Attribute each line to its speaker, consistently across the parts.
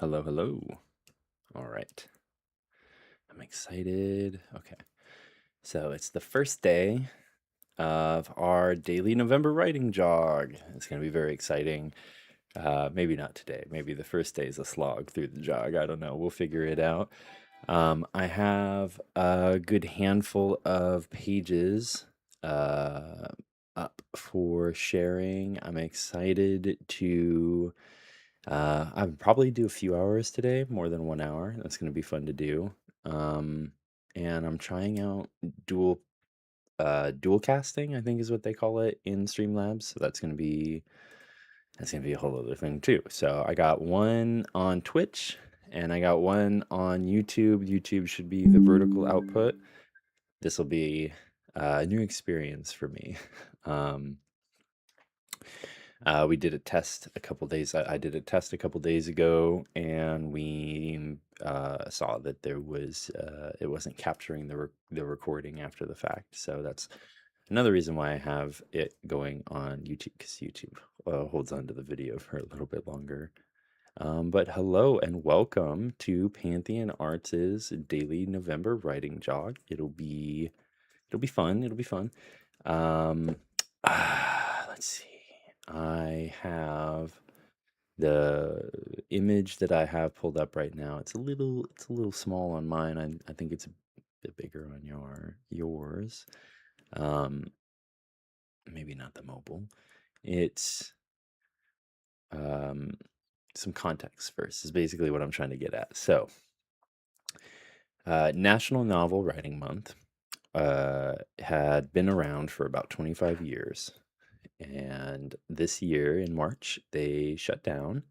Speaker 1: Hello, hello. All right. I'm excited. Okay. So it's the first day of our daily November writing jog. It's going to be very exciting. Maybe not today. Maybe the first day is a slog through the jog. I don't know. We'll figure it out. I have a good handful of pages uh, up for sharing. I'm excited to I'll probably do a few hours today, more than 1 hour. That's going to be fun to do. Um, and I'm trying out dual dual casting, I think is what they call it in Streamlabs. So that's gonna be a whole other thing too. So I got one on Twitch and I got one on YouTube. YouTube should be the vertical output. This will be a new experience for me. Um, we did a test a couple days. I did a test a couple days ago, and we saw that it wasn't capturing the recording after the fact. So that's another reason why I have it going on YouTube, because YouTube holds on to the video for a little bit longer. But hello and welcome to Pantheon Arts' daily November writing jog. It'll be fun. It'll be fun. Um, let's see. I have the image that I have pulled up right now. It's a little small on mine. I think it's a bit bigger on yours. Um, maybe not the mobile. It's um some context first is basically what I'm trying to get at. So, National Novel Writing Month had been around for about 25 years. And this year in March, they shut down.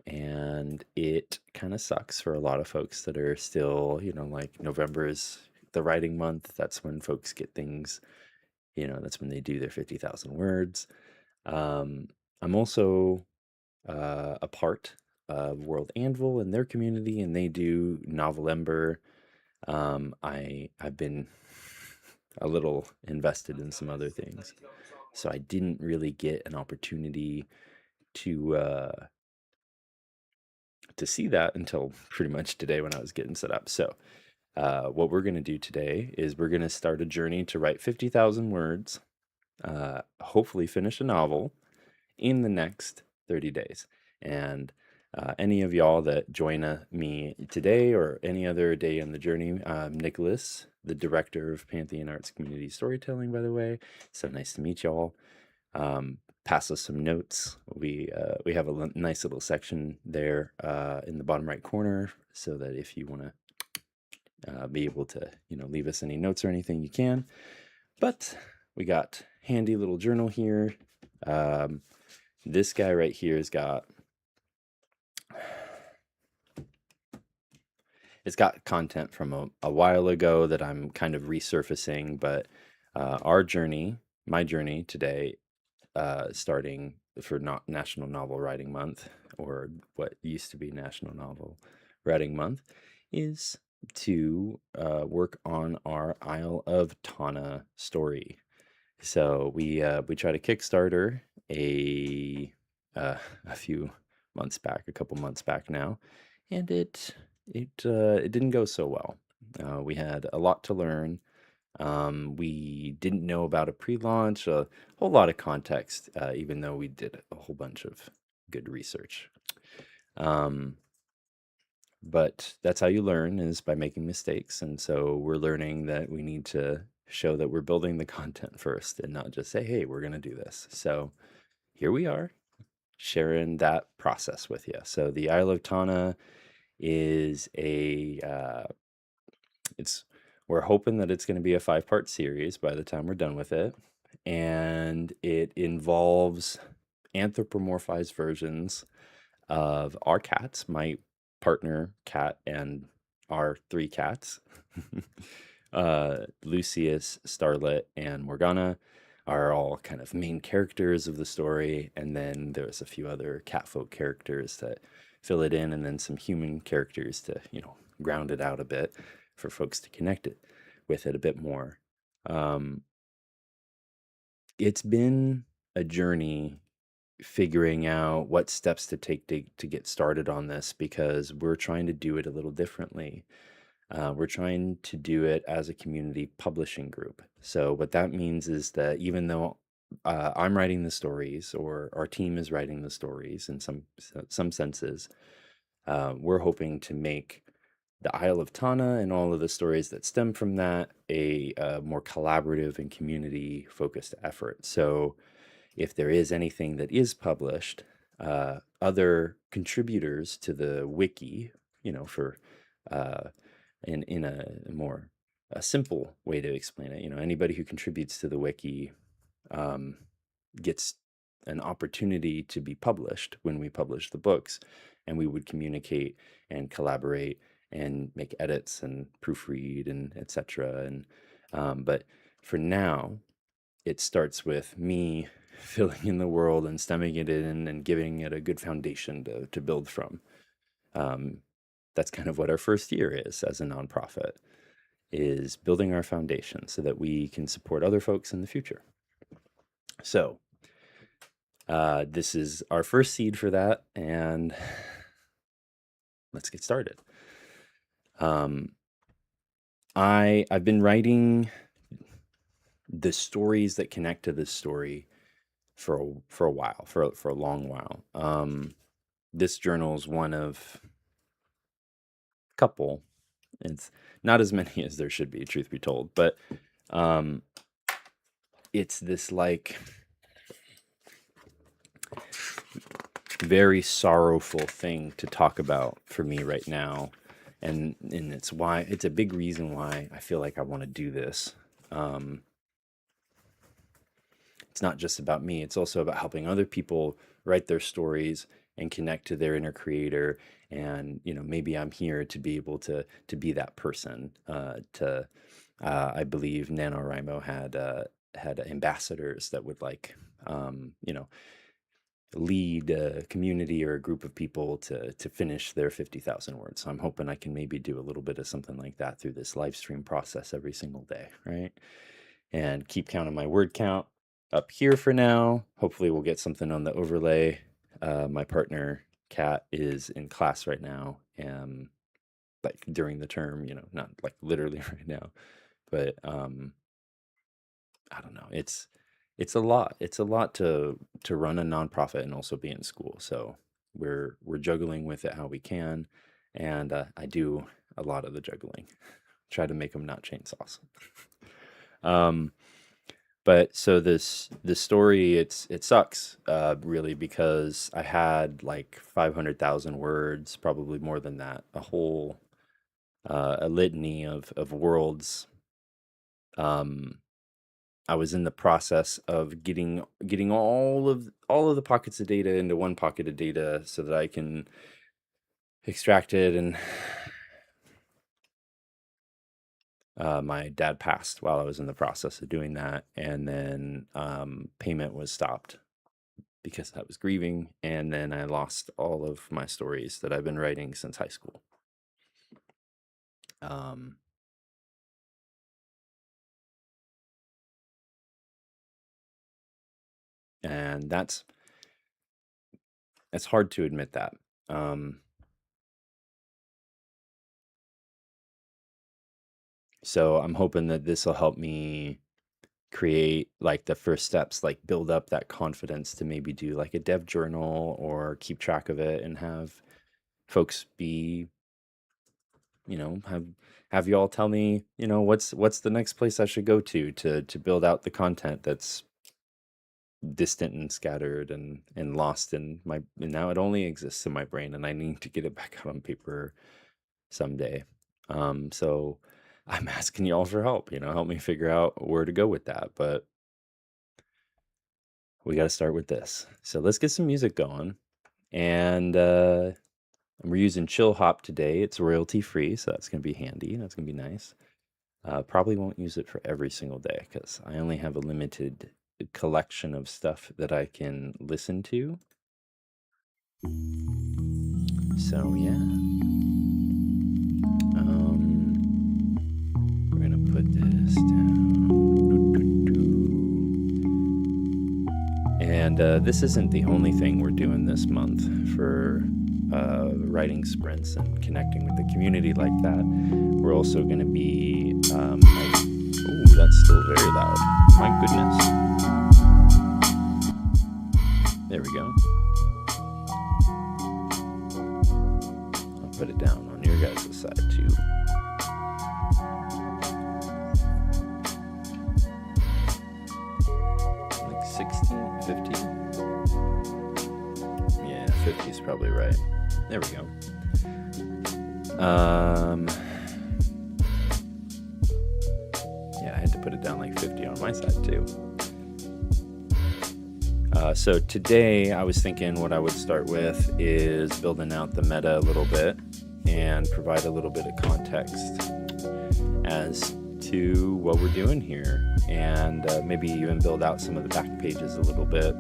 Speaker 1: And it kind of sucks for a lot of folks that are still, like November is the writing month. That's when folks get things, that's when they do their 50,000 words. Um, I'm also a part of World Anvil and their community, and they do Novelember. I've been a little invested in some other things, so I didn't really get an opportunity to see that until pretty much today when I was getting set up. So, what we're going to do today is we're going to start a journey to write 50,000 words, hopefully finish a novel in the next 30 days. And any of y'all that join me today or any other day in the journey, Nicholas, the director of Pantheon Arts Community Storytelling, by the way. So nice to meet y'all. Pass us some notes. We have a nice little section there in the bottom right corner, so that if you want to be able to leave us any notes or anything, you can. But we got handy little journal here. This guy right here has got it's got content from a while ago that I'm kind of resurfacing, but my journey today, starting for not National Novel Writing Month, or what used to be National Novel Writing Month, is to work on our Isle of Tana story. So we tried a Kickstarter a a few months back, a couple months back now, and it didn't go so well. We had a lot to learn. We didn't know about a pre-launch, a whole lot of context, even though we did a whole bunch of good research. Um, but that's how you learn, is by making mistakes. And so we're learning that we need to show that we're building the content first and not just say, hey, we're going to do this. So here we are sharing that process with you. So the Isle of Tana is it's we're hoping that it's going to be a 5-part series by the time we're done with it, and it involves anthropomorphized versions of our cats, my partner cat, and our 3 cats. Lucius, Starlet, and Morgana are all kind of main characters of the story, and then there's a few other catfolk characters that fill it in, and then some human characters to, ground it out a bit for folks to connect it with it a bit more. Um, it's been a journey figuring out what steps to take to get started on this, because we're trying to do it a little differently. We're trying to do it as a community publishing group. So what that means is that even though I'm writing the stories, or our team is writing the stories in some senses, we're hoping to make the Isle of Tana and all of the stories that stem from that a more collaborative and community focused effort. So if there is anything that is published, other contributors to the wiki, for uh, in a more a simple way to explain it, anybody who contributes to the wiki um, gets an opportunity to be published when we publish the books, and we would communicate and collaborate and make edits and proofread and etc. And but for now, it starts with me filling in the world and stemming it in and giving it a good foundation to build from. Um, that's kind of what our first year is as a nonprofit, is building our foundation so that we can support other folks in the future. So this is our first seed for that, and let's get started. I've been writing the stories that connect to this story for a while, for a long while. This journal is one of a couple. It's not as many as there should be, truth be told, but it's this like very sorrowful thing to talk about for me right now, and it's a big reason why I feel like I want to do this. It's not just about me, it's also about helping other people write their stories and connect to their inner creator. And maybe I'm here to be able to be that person. I believe NaNoWriMo had ambassadors that would lead a community or a group of people to finish their 50,000 words. So I'm hoping I can maybe do a little bit of something like that through this live stream process every single day, right? And keep counting my word count up here for now. Hopefully we'll get something on the overlay. My partner, Kat, is in class right now, like during the term, not like literally right now, but I don't know. It's a lot. It's a lot to run a nonprofit and also be in school. So we're juggling with it how we can, and I do a lot of the juggling. Try to make them not chainsaws. But so this story, it sucks really, because I had like 500,000 words, probably more than that, a litany of worlds. I was in the process of getting all of the pockets of data into one pocket of data so that I can extract it. And my dad passed while I was in the process of doing that, and then payment was stopped because I was grieving, and then I lost all of my stories that I've been writing since high school. And it's hard to admit that. So I'm hoping that this will help me create like the first steps, like build up that confidence to maybe do like a dev journal or keep track of it, and have folks be, have you all tell me, what's the next place I should go to build out the content that's distant and scattered and lost in my, and now it only exists in my brain, and I need to get it back out on paper someday. So I'm asking y'all for help, help me figure out where to go with that. But we got to start with this. So let's get some music going. And we're using Chill Hop today. It's royalty free, so that's going to be handy. That's going to be nice. Probably won't use it for every single day because I only have a limited collection of stuff that I can listen to. So yeah. We're going to put this down. And this isn't the only thing we're doing this month for writing sprints and connecting with the community like that. We're also going to be, oh, that's still very loud. My goodness. There we go. I'll put it down on your guys' side too. Like 60, 50? Yeah, 50 is probably right. There we go. Yeah, I had to put it down like 50 on my side too. So today I was thinking what I would start with is building out the meta a little bit and provide a little bit of context as to what we're doing here, and maybe even build out some of the back pages a little bit,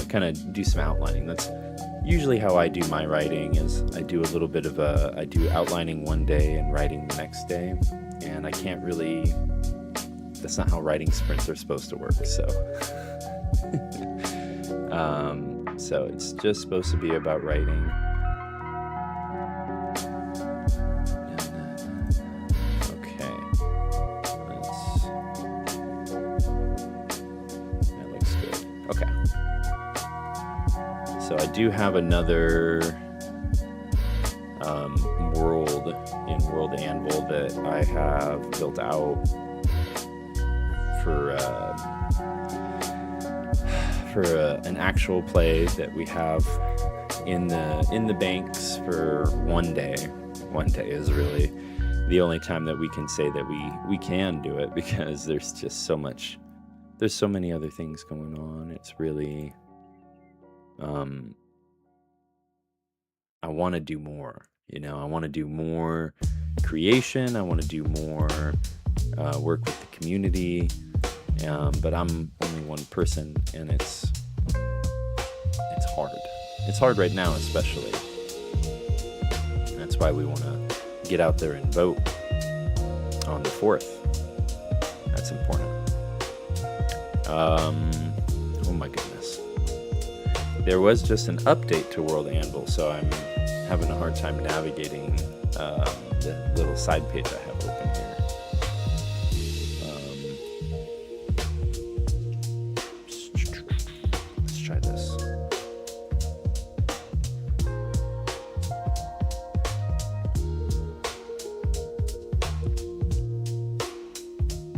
Speaker 1: kind of do some outlining. That's usually how I do my writing, is I do a little bit of I do outlining one day and writing the next day, and I can't really, that's not how writing sprints are supposed to work, so so it's just supposed to be about writing. Okay, that looks good. Okay, so I do have another world in World Anvil that I have built out for an actual play that we have in the banks for one day. One day is really the only time that we can say that we can do it, because there's just so many other things going on. It's really I want to do more, I want to do more creation. I want to do more work with the community. But I'm only one person, and it's hard. It's hard right now, especially. That's why we want to get out there and vote on the 4th. That's important. Oh my goodness. There was just an update to World Anvil, so I'm having a hard time navigating the little side page I have open here.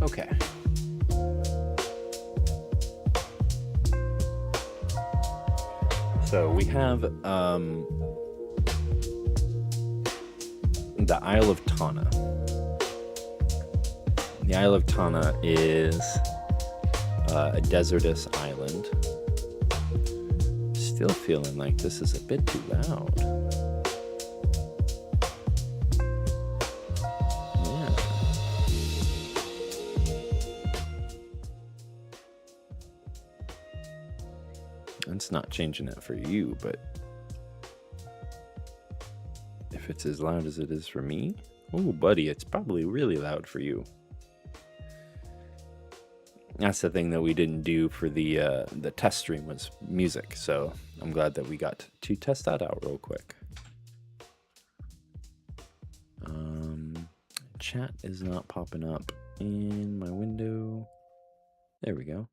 Speaker 1: Okay. So we have the Isle of Tana. The Isle of Tana is a desertous island. Still feeling like this is a bit too loud. It's not changing it for you, but if it's as loud as it is for me, oh buddy, it's probably really loud for you. That's the thing that we didn't do for the test stream, was music, so I'm glad that we got to test that out real quick. Chat is not popping up in my window. There we go.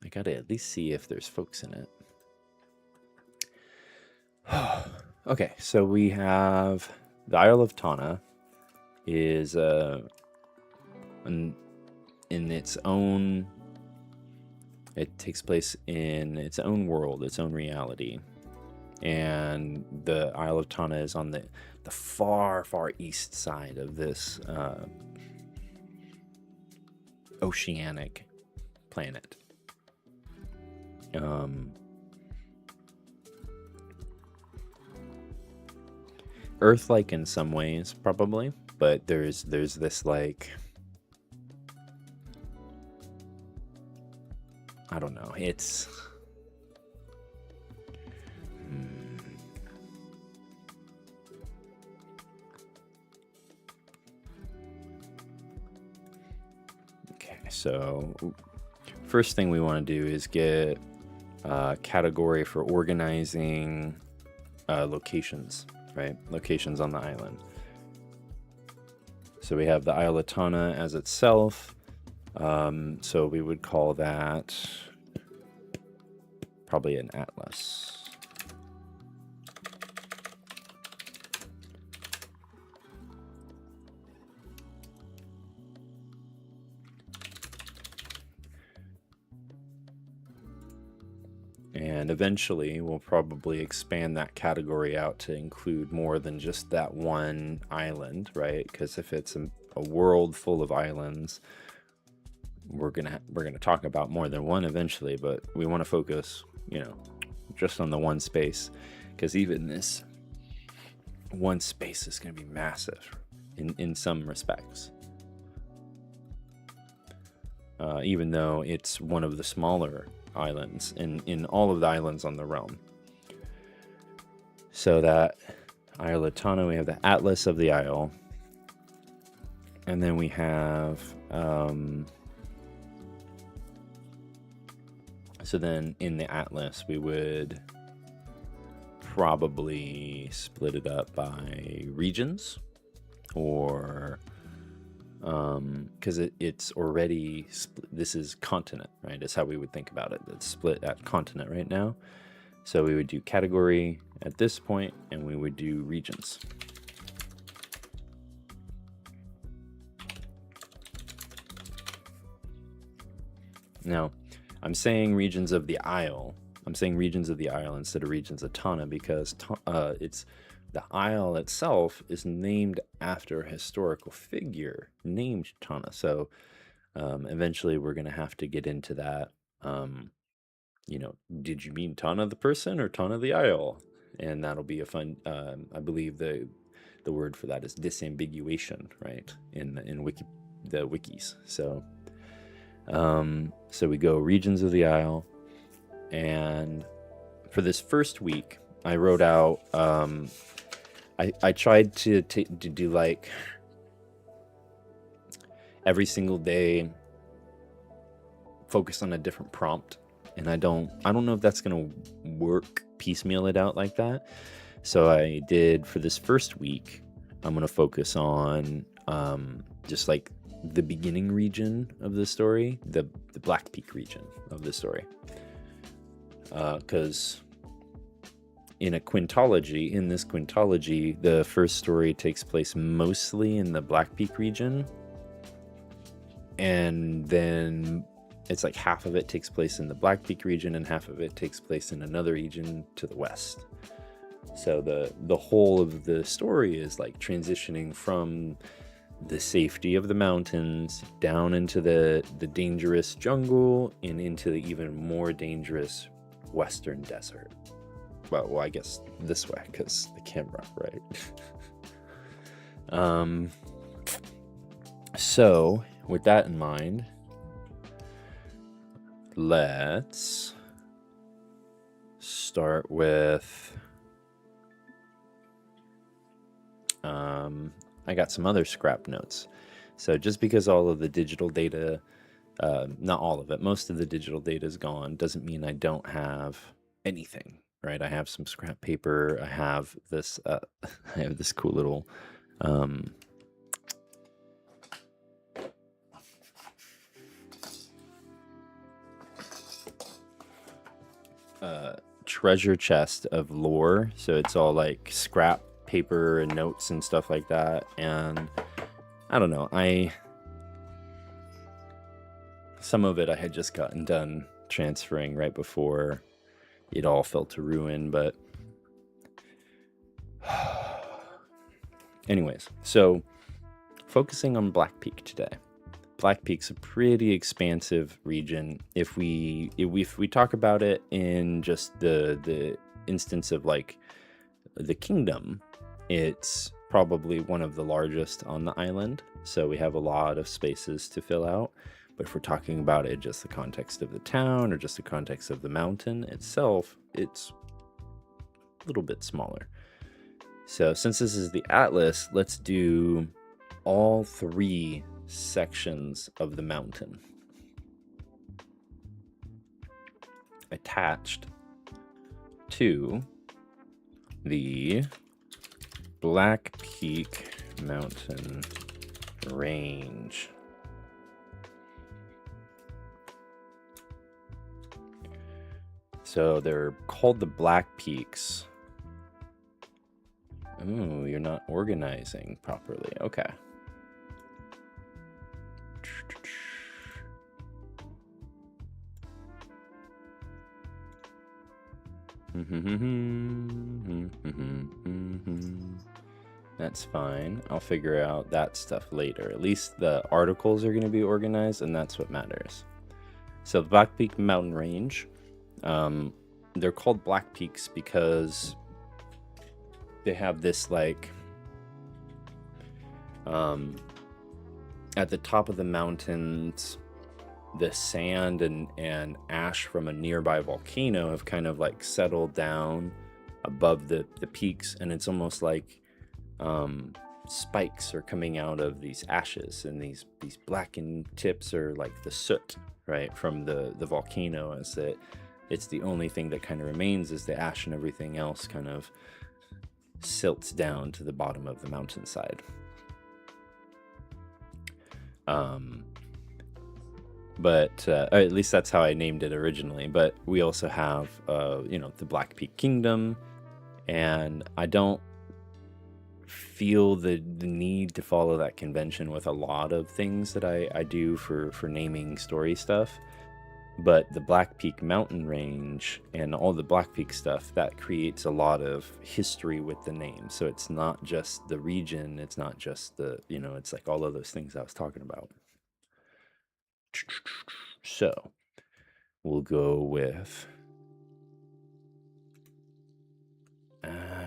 Speaker 1: I gotta at least see if there's folks in it. Okay, so we have the Isle of Tana is in its own. It takes place in its own world, its own reality, and the Isle of Tana is on the far, far east side of this oceanic planet. Earth-like in some ways, probably, but there's this, like, I don't know, it's okay, so first thing we want to do is get a category for organizing locations, right? Locations on the island. So we have the Isle of Tana as itself. So we would call that probably an atlas. And eventually we'll probably expand that category out to include more than just that one island, right? Because if it's a world full of islands, we're gonna talk about more than one eventually, but we want to focus, just on the one space, because even this one space is going to be massive in some respects. Even though it's one of the smaller islands in all of the islands on the realm. So that Isle of Tana, we have the Atlas of the Isle, and then we have so then in the Atlas we would probably split it up by regions, or because it's already this is continent, right? Is how we would think about it. It's split at continent right now. So we would do category at this point, and we would do regions. Now, I'm saying regions of the Isle. I'm saying regions of the Isle instead of regions of Tana because it's the Isle itself is named after a historical figure named Tana. So eventually we're going to have to get into that. Did you mean Tana the person or Tana the Isle? And that'll be a fun, I believe the word for that is disambiguation, right? In the wikis. So we go regions of the Isle. And for this first week, I wrote out, I tried to do like every single day focus on a different prompt, and I don't know if that's gonna work, piecemeal it out like that. So I did for this first week, I'm gonna focus on just like the beginning region of the story, the Black Peak region of the story, because in this quintology, the first story takes place mostly in the Black Peak region, and then it's like half of it takes place in the Black Peak region and half of it takes place in another region to the west. So the whole of the story is like transitioning from the safety of the mountains down into the dangerous jungle and into the even more dangerous western desert. Well, I guess this way because the camera, right? So with that in mind, let's start with I got some other scrap notes. So just because all of the digital data, not all of it, most of the digital data is gone, doesn't mean I don't have anything, right? I have some scrap paper. I have this I have this cool little treasure chest of lore. So it's all like scrap paper and notes and stuff like that. And I don't know, some of it I had just gotten done transferring right before it all fell to ruin, but anyways, so focusing on Black Peak today. Black Peak's a pretty expansive region. If we talk about it in just the instance of like the kingdom, it's probably one of the largest on the island. So we have a lot of spaces to fill out. But if we're talking about it just the context of the town or just the context of the mountain itself, it's a little bit smaller. So since this is the Atlas, let's do all three sections of the mountain. attached to the Black Peak Mountain Range. So they're called the Black Peaks. Ooh, you're not organizing properly. Okay. That's fine. I'll figure out that stuff later. At least the articles are going to be organized, and that's what matters. So the Black Peak Mountain Range, they're called Black Peaks because they have this like at the top of the mountains, the sand and ash from a nearby volcano have kind of like settled down above the peaks, and it's almost like spikes are coming out of these ashes, and these blackened tips are like the soot, right, from the volcano, as it's the only thing that kind of remains is the ash, and everything else kind of silts down to the bottom of the mountainside. But at least that's how I named it originally. But we also have, the Black Peak Kingdom, and I don't feel the need to follow that convention with a lot of things that I do for naming story stuff. But the Black Peak Mountain Range and all the Black Peak stuff, that creates a lot of history with the name. So it's not just the region, it's not just it's like all of those things I was talking about. So we'll go with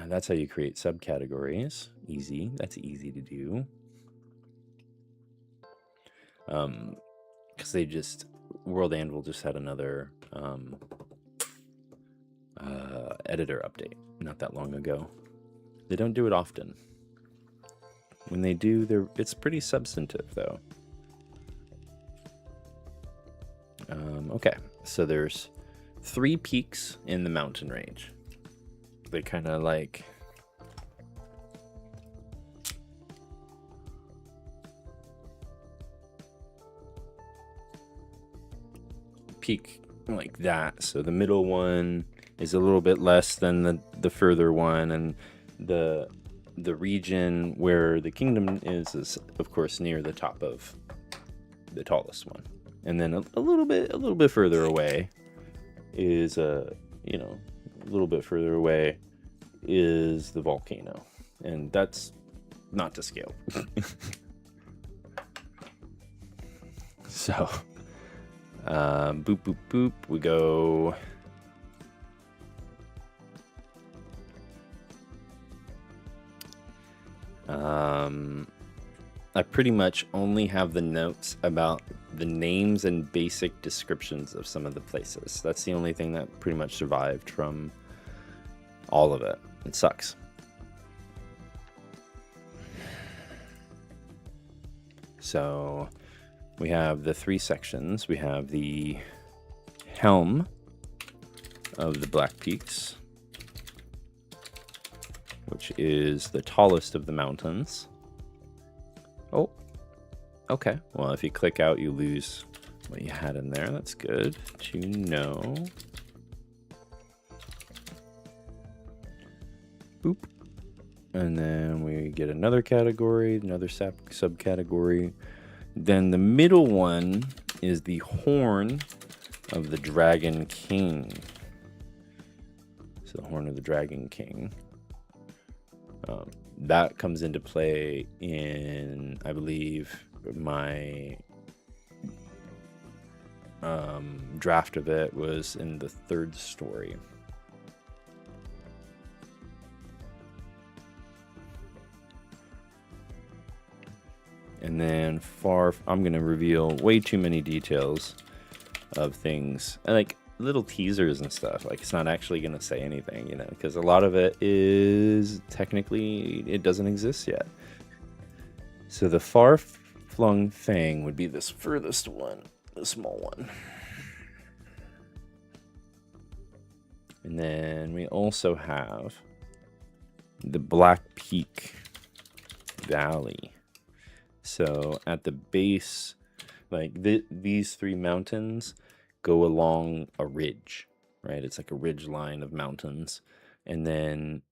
Speaker 1: that's how you create subcategories. Easy. That's easy to do. Because World Anvil just had another editor update not that long ago. They don't do it often. When they do, it's pretty substantive though. Okay, so there's 3 peaks in the mountain range. They kind of like peak like that. So the middle one is a little bit less than the further one, and the region where the kingdom is of course near the top of the tallest one. And then a little bit further away is a little bit further away is the volcano, and that's not to scale. So boop boop boop, we go. I pretty much only have the notes about the names and basic descriptions of some of the places. That's the only thing that pretty much survived from all of it. It sucks. So we have the 3 sections. We have the helm of the Black Peaks, which is the tallest of the mountains. Oh, okay. Well, if you click out, you lose what you had in there. That's good to know. Boop. And then we get another category, another subcategory. Then the middle one is the horn of the Dragon King. So the horn of the Dragon King. That comes into play in, I believe, my draft of it was in the 3rd story. And then I'm going to reveal way too many details of things, like little teasers and stuff. Like, it's not actually going to say anything, because a lot of it is technically, it doesn't exist yet. So the far-flung thing would be this furthest one, the small one. And then we also have the Black Peak Valley. So at the base, like these three mountains go along a ridge, right? It's like a ridge line of mountains. And then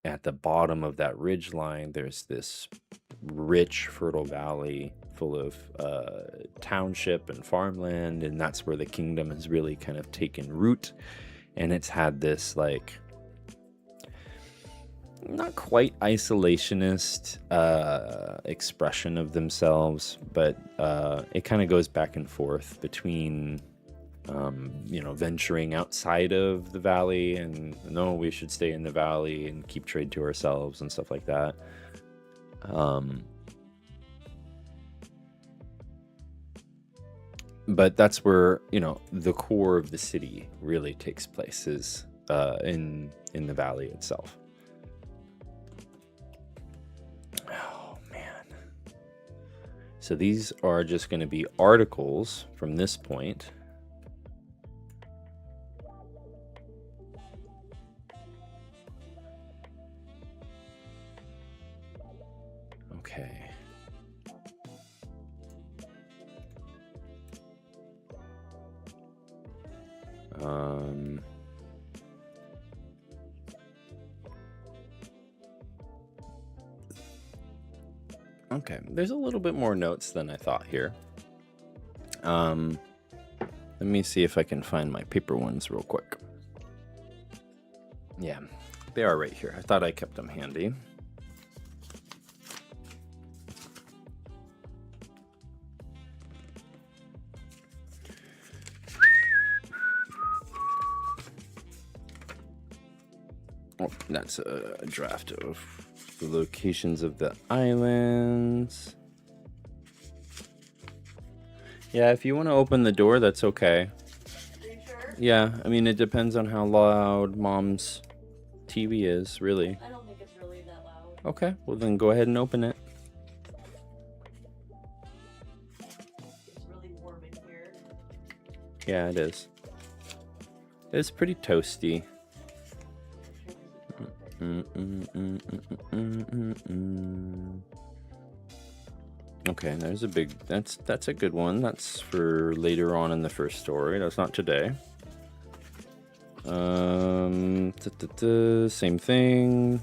Speaker 1: at the bottom of that ridge line, there's this rich, fertile valley full of township and farmland. And that's where the kingdom has really kind of taken root. And it's had this, like, not quite isolationist expression of themselves, but it kind of goes back and forth between venturing outside of the valley and no, we should stay in the valley and keep trade to ourselves and stuff like that. But that's where the core of the city really takes place, is in the valley itself. So these are just going to be articles from this point. Okay. Okay, there's a little bit more notes than I thought here. Let me see if I can find my paper ones real quick. Yeah, they are right here. I thought I kept them handy. Oh, that's a draft of the locations of the islands. Yeah, if you want to open the door, that's okay.
Speaker 2: Are you sure?
Speaker 1: Yeah, I mean, it depends on how loud Mom's TV is, really.
Speaker 2: I don't think it's really that loud.
Speaker 1: Okay, well then go ahead and open it.
Speaker 2: It's really warm in here.
Speaker 1: Yeah, it is. It's pretty toasty. Okay, there's a big, that's a good one. That's for later on in the first story. That's not today. Same thing.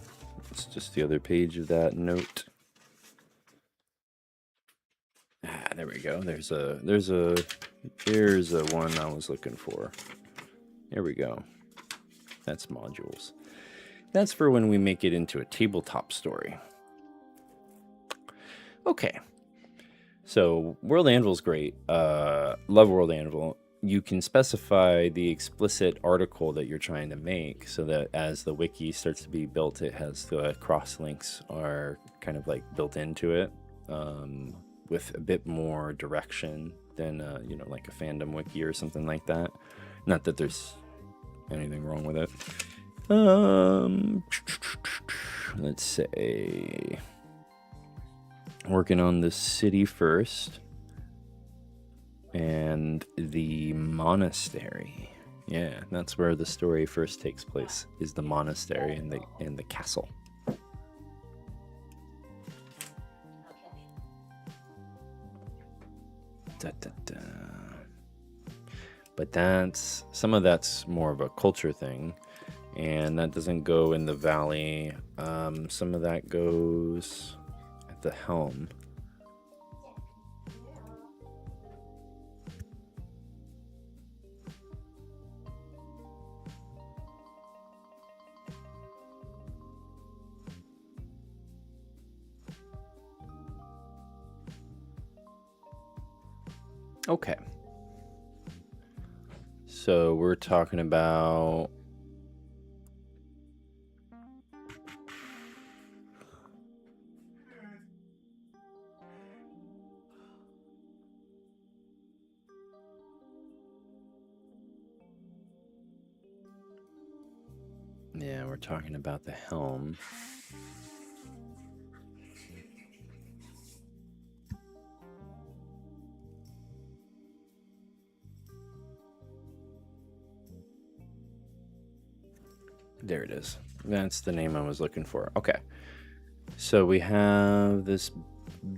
Speaker 1: It's just the other page of that note. There we go. There's a one I was looking for. Here we go. That's modules. That's for when we make it into a tabletop story. Okay. So World Anvil's great. Love World Anvil. You can specify the explicit article that you're trying to make so that as the wiki starts to be built, it has the cross links are kind of like built into it, with a bit more direction than like a fandom wiki or something like that. Not that there's anything wrong with it. Let's say working on the city first and the monastery. Yeah, that's where the story first takes place, is the monastery and the castle. But some of that's more of a culture thing, and that doesn't go in the valley. Some of that goes at the helm. Okay. So we're talking about the helm. There it is. That's the name I was looking for. Okay. So we have this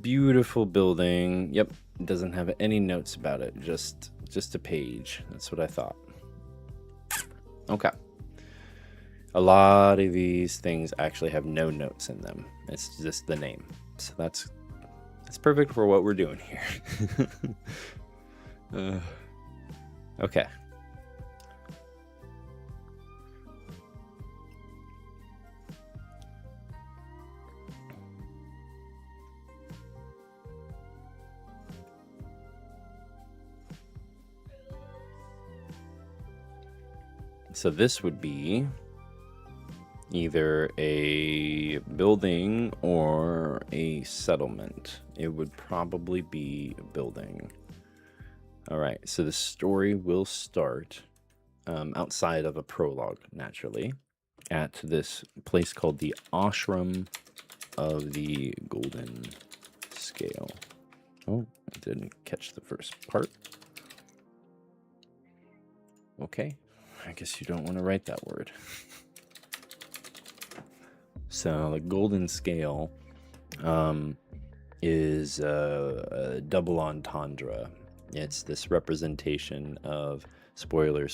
Speaker 1: beautiful building. Yep, it doesn't have any notes about it. Just a page. That's what I thought. Okay. A lot of these things actually have no notes in them. It's just the name. So that's perfect for what we're doing here. Okay. So this would be either a building or a settlement. It would probably be a building. All right, so the story will start outside of a prologue, naturally, at this place called the Ashram of the Golden Scale. Oh, I didn't catch the first part. Okay, I guess you don't want to write that word. So the Golden Scale is a double entendre. It's this representation of spoiler.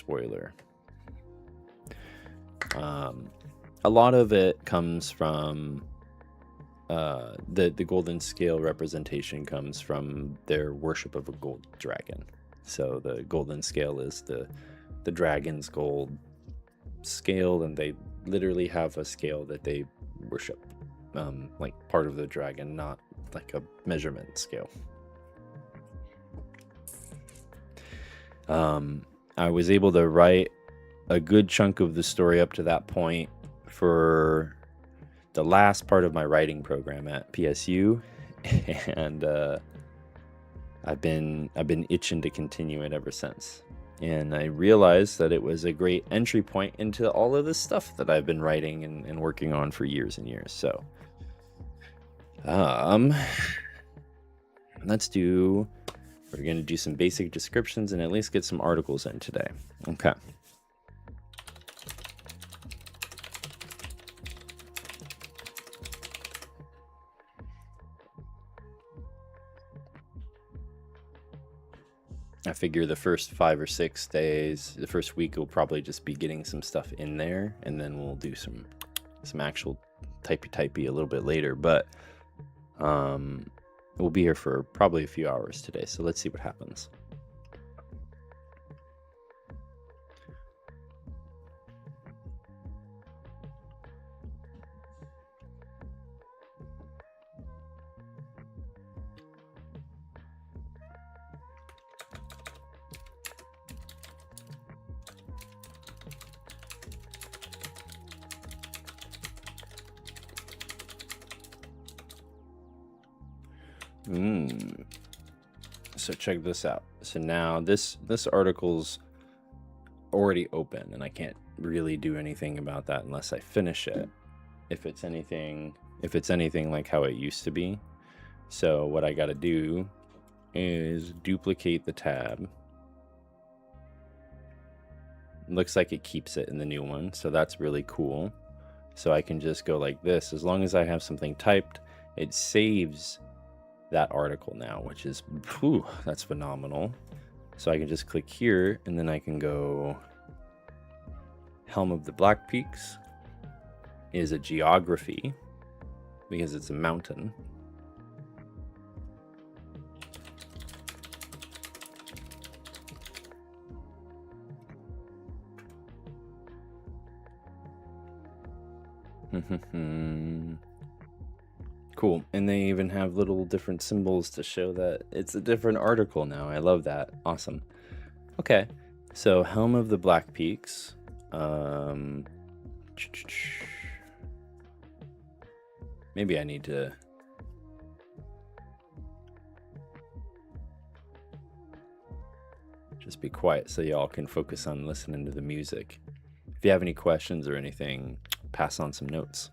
Speaker 1: A lot of it comes from the Golden Scale representation comes from their worship of a gold dragon. So the Golden Scale is the dragon's gold scale, and they literally have a scale that they worship, like part of the dragon, not like a measurement scale. I was able to write a good chunk of the story up to that point for the last part of my writing program at PSU, and I've been itching to continue it ever since. And I realized that it was a great entry point into all of this stuff that I've been writing and working on for years and years. So, let's do. We're going to do some basic descriptions and at least get some articles in today. Okay. I figure the first 5 or 6 days, the first week, will probably just be getting some stuff in there, and then we'll do some actual typey a little bit later. But we'll be here for probably a few hours today, so let's see what happens. So check this out. So now this article's already open, and I can't really do anything about that unless I finish it. If it's anything like how it used to be. So what I got to do is duplicate the tab. Looks like it keeps it in the new one, so that's really cool. So I can just go like this. As long as I have something typed, it saves that article now, which is, whew, that's phenomenal. So I can just click here, and then I can go Helm of the Black Peaks is a geography because it's a mountain. Cool. And they even have little different symbols to show that it's a different article now. I love that. Awesome. Okay. So Helm of the Black Peaks. Maybe I need to just be quiet so y'all can focus on listening to the music. If you have any questions or anything, pass on some notes.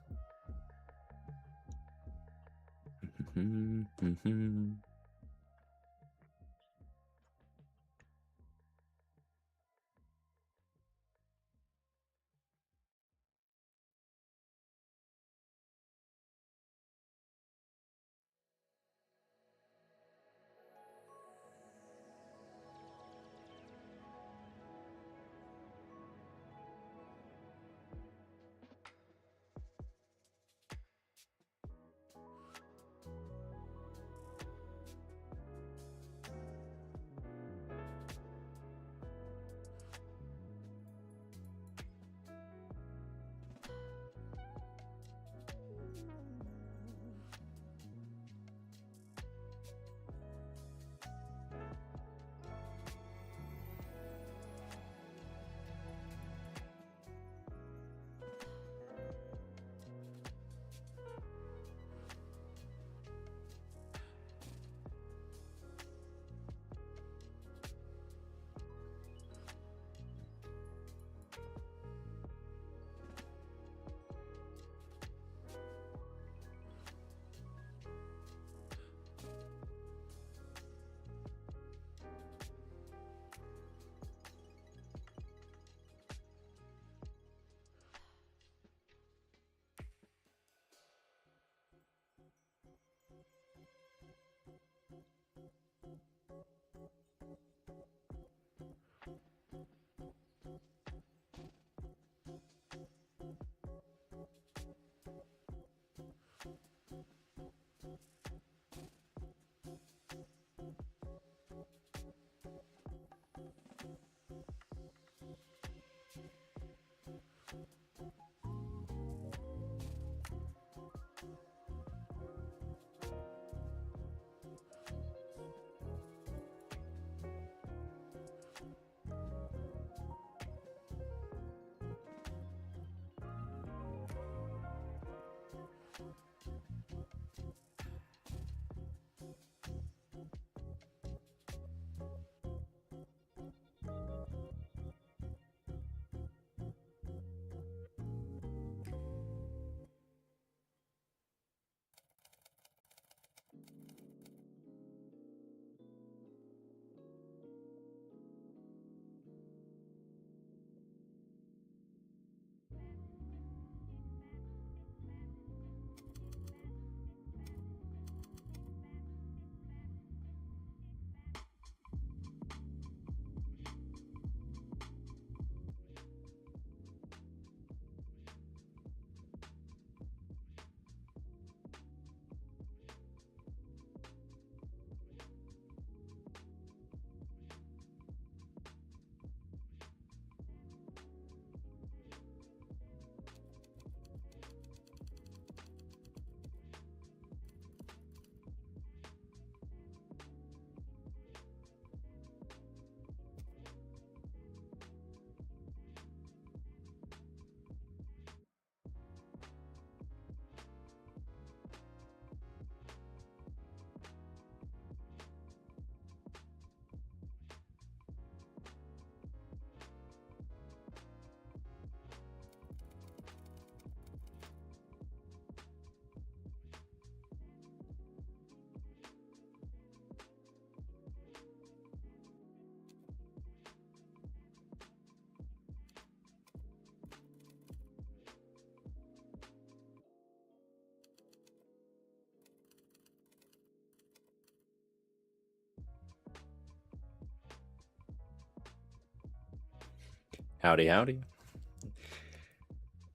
Speaker 1: Howdy, howdy.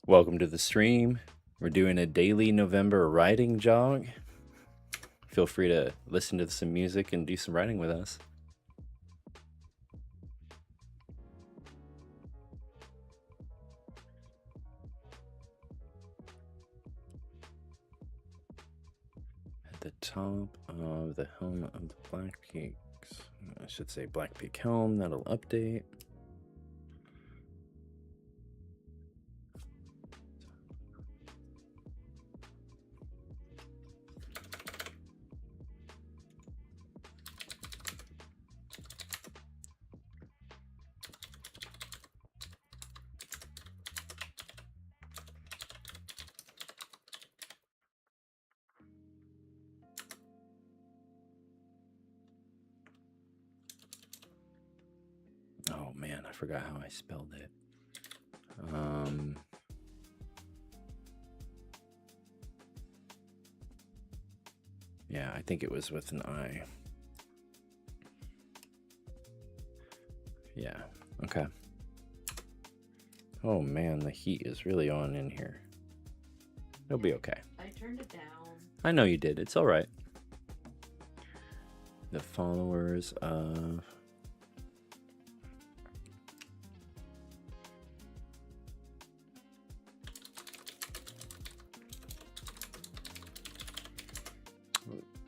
Speaker 1: Welcome to the stream. We're doing a daily November writing jog. Feel free to listen to some music and do some writing with us. At the top of the helm of the Black Peaks, I should say Black Peak helm, that'll update. Oh man, I forgot how I spelled it. Yeah, I think it was with an I. Yeah, okay. Oh man, the heat is really on in here. It'll be okay.
Speaker 2: I turned it down.
Speaker 1: I know you did. It's all right. The followers of...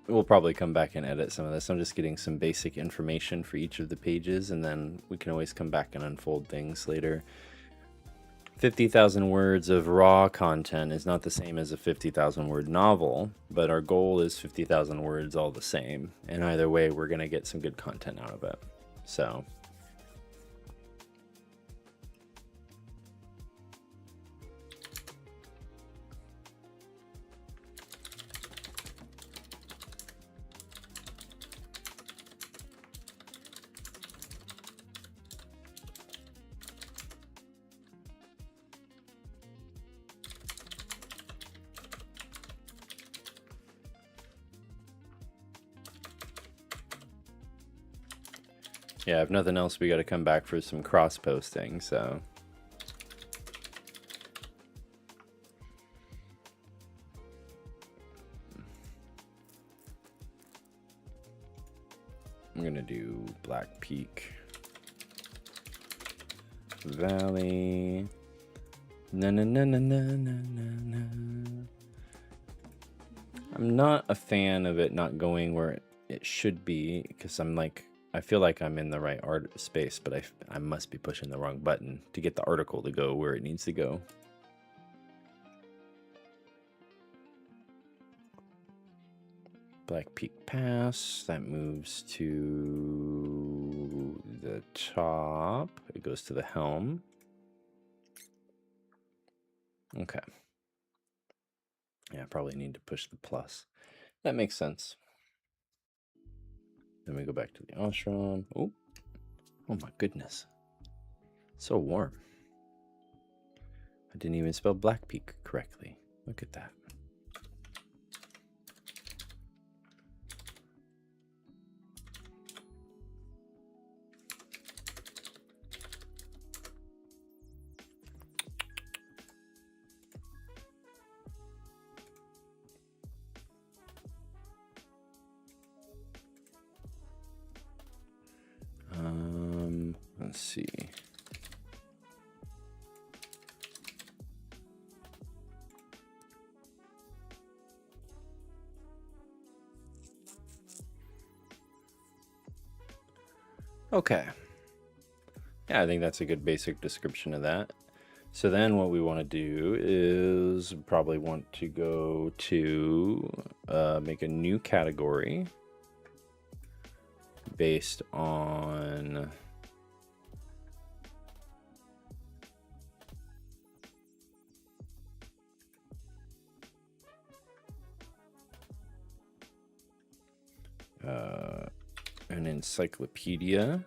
Speaker 1: We'll probably come back and edit some of this. I'm just getting some basic information for each of the pages, and then we can always come back and unfold things later. 50,000 words of raw content is not the same as a 50,000 word novel, but our goal is 50,000 words all the same. And either way, we're going to get some good content out of it. So... yeah, if nothing else, we got to come back for some cross-posting, so... I'm going to do Black Peak Valley. Na na na na na na na. I'm not a fan of it not going where it should be, because I feel like I'm in the right art space, but I must be pushing the wrong button to get the article to go where it needs to go. Black Peak Pass, that moves to the top. It goes to the helm. Okay. Yeah, I probably need to push the plus. That makes sense. Then we go back to the ashram. Oh my goodness. So warm. I didn't even spell Black Peak correctly. Look at that. Let's see. Okay. Yeah, I think that's a good basic description of that. So then what we want to do is probably want to go to make a new category based on an encyclopedia.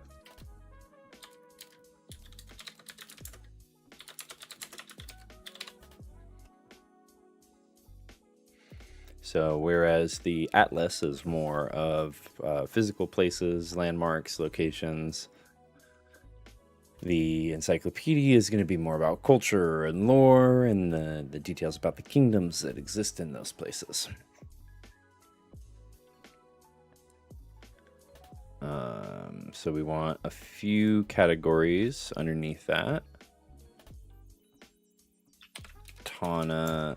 Speaker 1: So whereas the atlas is more of physical places, landmarks, locations, The encyclopedia is going to be more about culture and lore and the details about the kingdoms that exist in those places. So we want a few categories underneath that. Tana,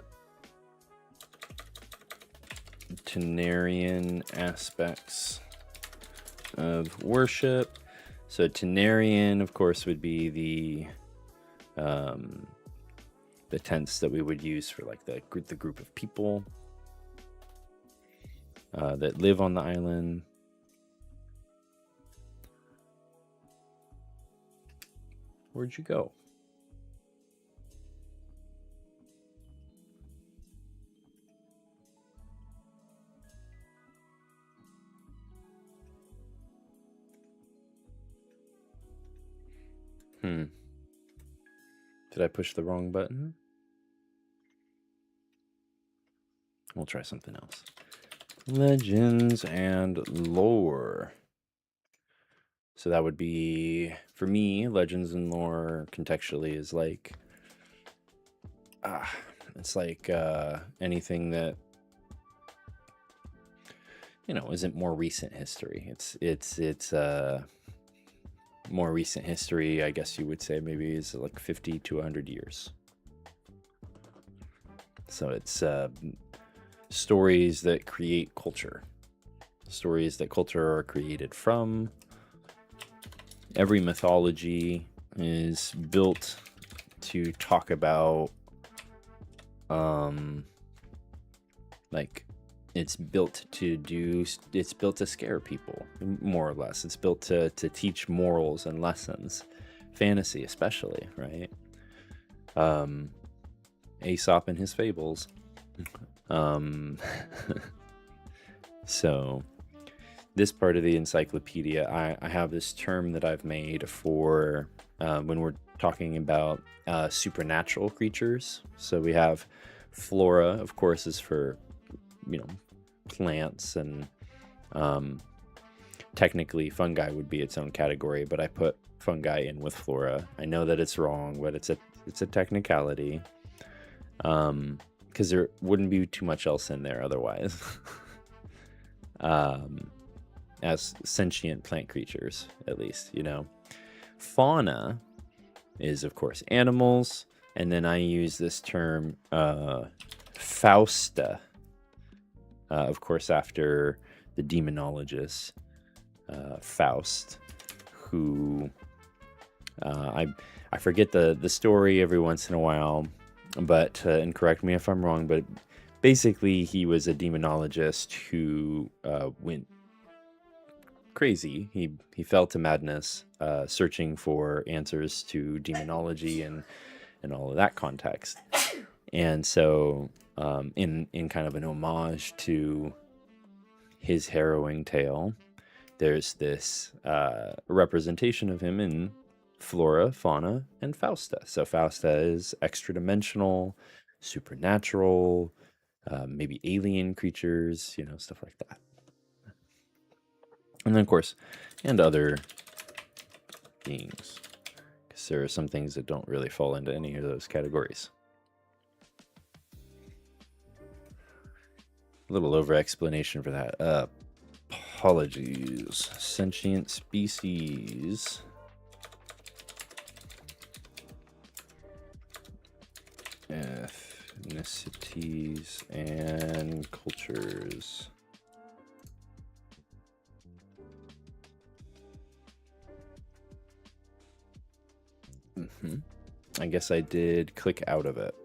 Speaker 1: Tanarian aspects of worship. So Tanarian, of course, would be the tense that we would use for like the group of people that live on the island. Where'd you go? Did I push the wrong button? We'll try something else. Legends and lore. So that would be, for me, legends and lore contextually is like, it's like anything that, isn't more recent history. It's more recent history, I guess you would say, maybe is like 50 to 100 years. So it's stories that create culture. Stories that culture are created from. Every mythology is built to talk about, like, it's built to scare people, more or less. It's built to teach morals and lessons, fantasy especially, right? Aesop and his fables. So this part of the encyclopedia, I have this term that I've made for when we're talking about supernatural creatures. So we have flora, of course, is for plants, and technically fungi would be its own category, but I put fungi in with flora. I know that it's wrong, but it's a technicality, because there wouldn't be too much else in there otherwise. As sentient plant creatures, at least, Fauna is, of course, animals, and then I use this term Fausta, of course, after the demonologist Faust, who I forget the story every once in a while, but and correct me if I'm wrong, but basically he was a demonologist who went crazy. He fell to madness, searching for answers to demonology and all of that context. And so in kind of an homage to his harrowing tale, there's this representation of him in flora, fauna, and Fausta. So Fausta is extra-dimensional, supernatural, maybe alien creatures, stuff like that. And then, of course, and other beings, because there are some things that don't really fall into any of those categories. A little over-explanation for that. Apologies. Sentient species. Ethnicities and cultures. I guess I did click out of it.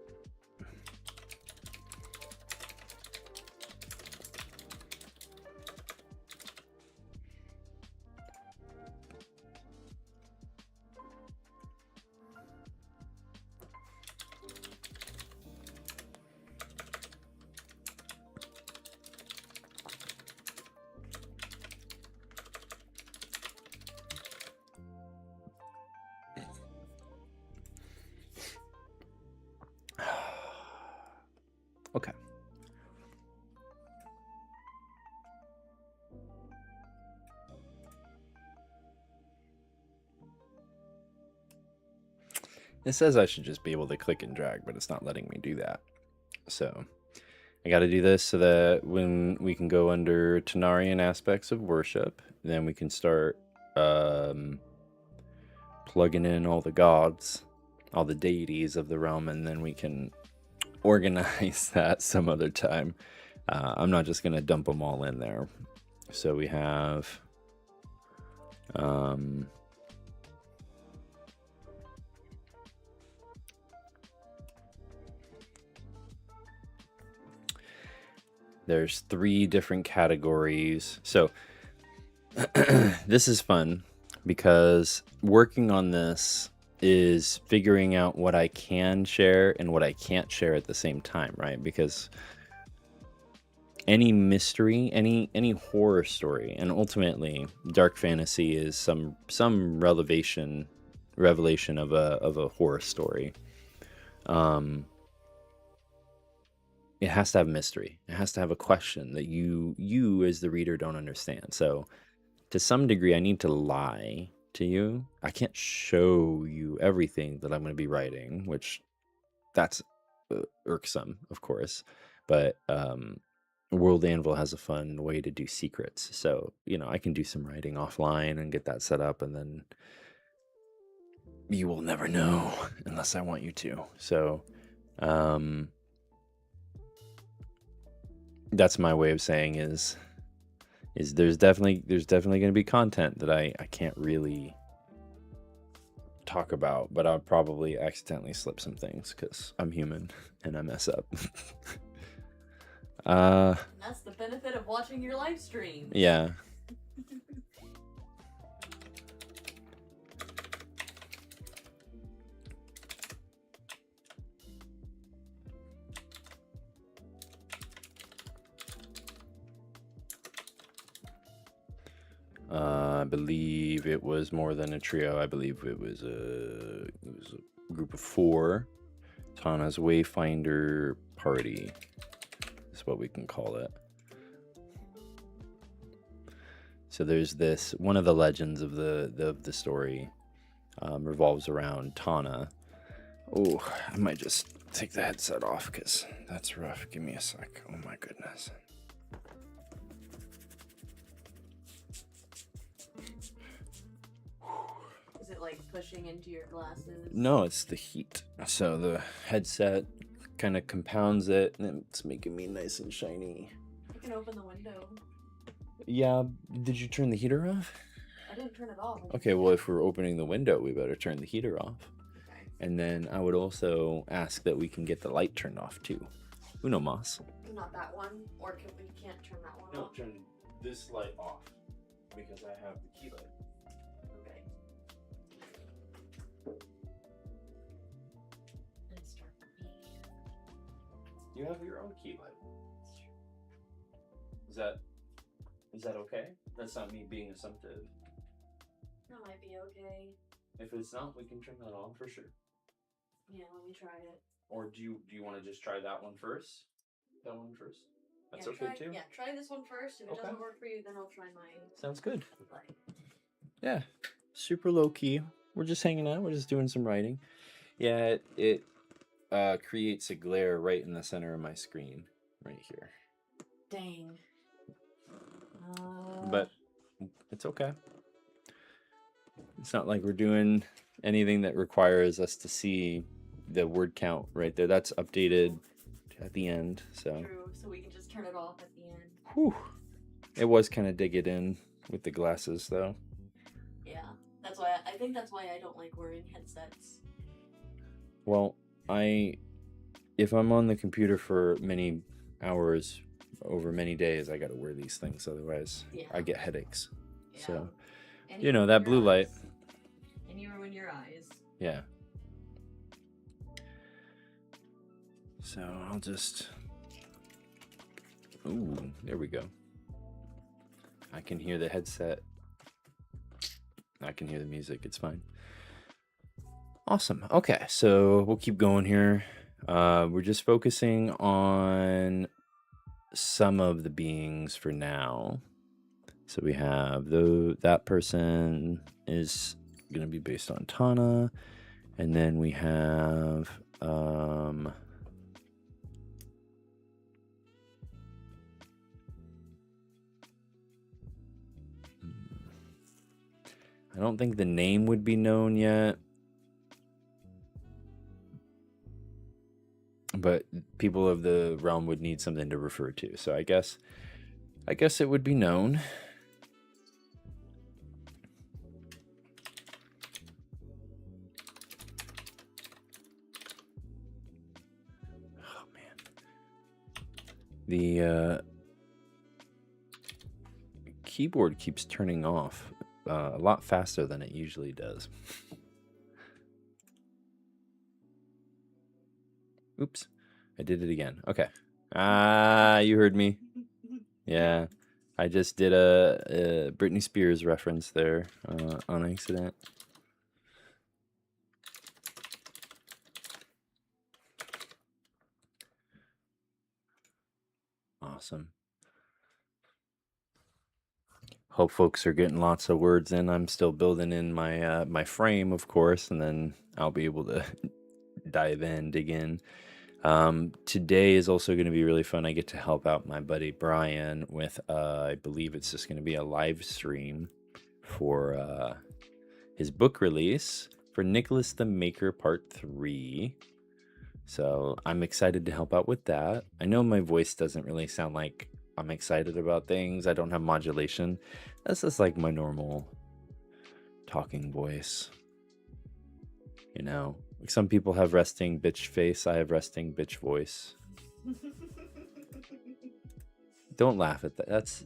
Speaker 1: Okay. It says I should just be able to click and drag, but it's not letting me do that. So I got to do this so that when we can go under Tanarian aspects of worship, then we can start plugging in all the gods, all the deities of the realm, and then we can organize that some other time. I'm not just going to dump them all in there. So we have there's 3 different categories. So this is fun because working on this is figuring out what I can share and what I can't share at the same time, right? Because any mystery, any horror story, and ultimately dark fantasy is some revelation of a horror story. It has to have mystery. It has to have a question that you as the reader don't understand. So to some degree, I need to lie to you. I can't show you everything that I'm going to be writing, which that's irksome, of course. But World Anvil has a fun way to do secrets. So, I can do some writing offline and get that set up, and then you will never know unless I want you to. So, that's my way of saying is there's definitely going to be content that I can't really talk about, but I'll probably accidentally slip some things because I'm human and I mess up.
Speaker 2: That's the benefit of watching your live stream.
Speaker 1: Yeah. I believe it was more than a trio. I believe it was a group of 4. Tana's Wayfinder party is what we can call it. So there's this, one of the legends of the story revolves around Tana. Oh, I might just take the headset off because that's rough. Give me a sec. Oh my goodness.
Speaker 2: Is it like pushing into your glasses?
Speaker 1: No, it's the heat. So the headset kind of compounds it and it's making me nice and shiny.
Speaker 2: You can open the window.
Speaker 1: Yeah, did you turn the heater off?
Speaker 2: I didn't turn it off.
Speaker 1: Okay, well, if we're opening the window, we better turn the heater off.
Speaker 2: Okay.
Speaker 1: And then I would also ask that we can get the light turned off too. Uno mas.
Speaker 2: Not that one, or we can't turn that one off.
Speaker 1: No, turn this light off because I have the key light.
Speaker 2: Okay. Let's start with me.
Speaker 1: You have your own key light. Is that okay? That's not me being assumptive.
Speaker 2: That might be okay.
Speaker 1: If it's not, we can turn that on for sure.
Speaker 2: Yeah, let me try it.
Speaker 1: Or do you want to just try that one first? That one first? That's
Speaker 2: yeah,
Speaker 1: okay too?
Speaker 2: Yeah, try this one first. If it
Speaker 1: Okay.
Speaker 2: doesn't work for you, then I'll try my
Speaker 1: Sounds good.
Speaker 2: light.
Speaker 1: Yeah, super low key. We're just hanging out. We're just doing some writing. Yeah, it creates a glare right in the center of my screen, right here.
Speaker 2: Dang.
Speaker 1: But it's okay. It's not like we're doing anything that requires us to see the word count right there. That's updated at the end. So.
Speaker 2: True. So we can just turn it off at the end.
Speaker 1: Whew. It was kind of dig it in with the glasses, though.
Speaker 2: Yeah, that's why I think that's why I don't like wearing headsets.
Speaker 1: Well, if I'm on the computer for many hours over many days, I got to wear these things. Otherwise, I get headaches.
Speaker 2: Yeah.
Speaker 1: So,
Speaker 2: And
Speaker 1: that blue light.
Speaker 2: And you ruin your eyes.
Speaker 1: Yeah. So I'll just. Ooh, there we go. I can hear the headset. I can hear the music. It's fine. Awesome. Okay, so we'll keep going here. We're just focusing on some of the beings for now. So we have that person is going to be based on Tana, And then we have I don't think the name would be known yet, but people of the realm would need something to refer to. So I guess it would be known. Oh man. The keyboard keeps turning off a lot faster than it usually does. Oops, I did it again. Okay. You heard me. Yeah, I just did a Britney Spears reference there on accident. Awesome. Hope folks are getting lots of words in. I'm still building in my my frame, of course, and then I'll be able to dig in. Today is also going to be really fun. I get to help out my buddy Brian with, I believe it's just going to be a live stream for his book release for Nicholas the Maker Part 3. So I'm excited to help out with that. I know my voice doesn't really sound like I'm excited about things. I don't have modulation. That's just like my normal talking voice. You know, like some people have resting bitch face. I have resting bitch voice. Don't laugh at that.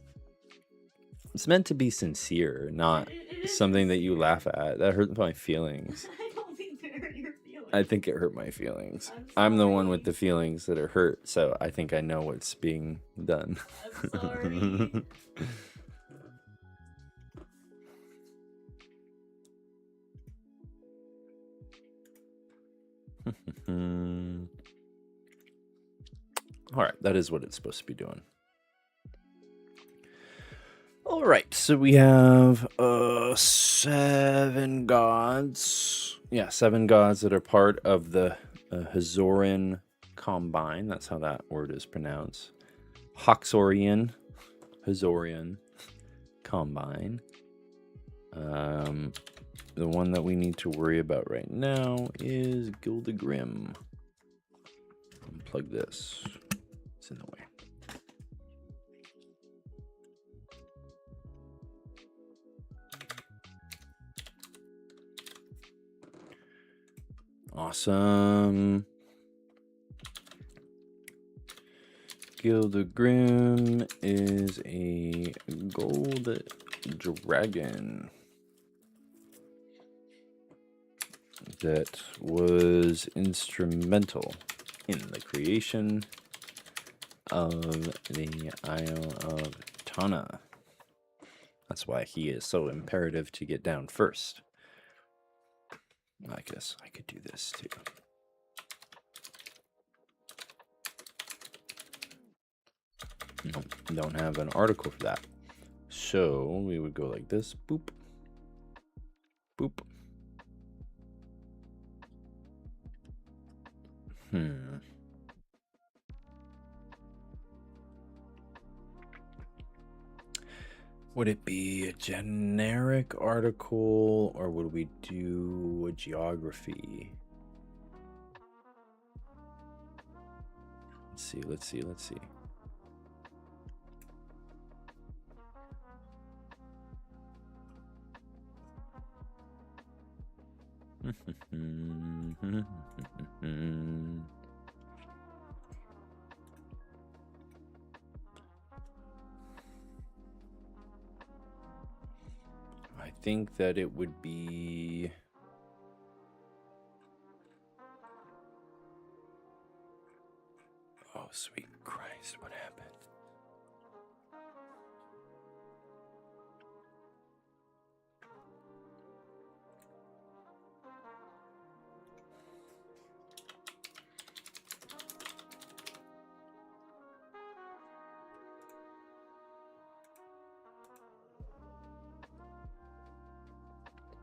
Speaker 1: It's meant to be sincere, not something that you laugh at. That hurt my feelings.
Speaker 2: I don't think it hurt your feelings.
Speaker 1: I think it hurt my feelings. I'm the one with the feelings that are hurt, so I think I know what's being done.
Speaker 2: I'm sorry.
Speaker 1: All right, that is what it's supposed to be doing. All right, so we have 7 gods. Yeah, 7 gods that are part of the Hazoran Combine. That's how that word is pronounced. Hoxorian, Hazorian Combine. The one that we need to worry about right now is Gildegrim. Unplug this. It's in the way. Awesome. Gildegrim is a gold dragon that was instrumental in the creation of the Isle of Tana. That's why he is so imperative to get down first. I guess I could do this too. Nope, don't have an article for that. So we would go like this. Boop. Boop. Would it be a generic article or would we do a geography? Let's see. I think that it would be... Oh, sweet Christ, what happened?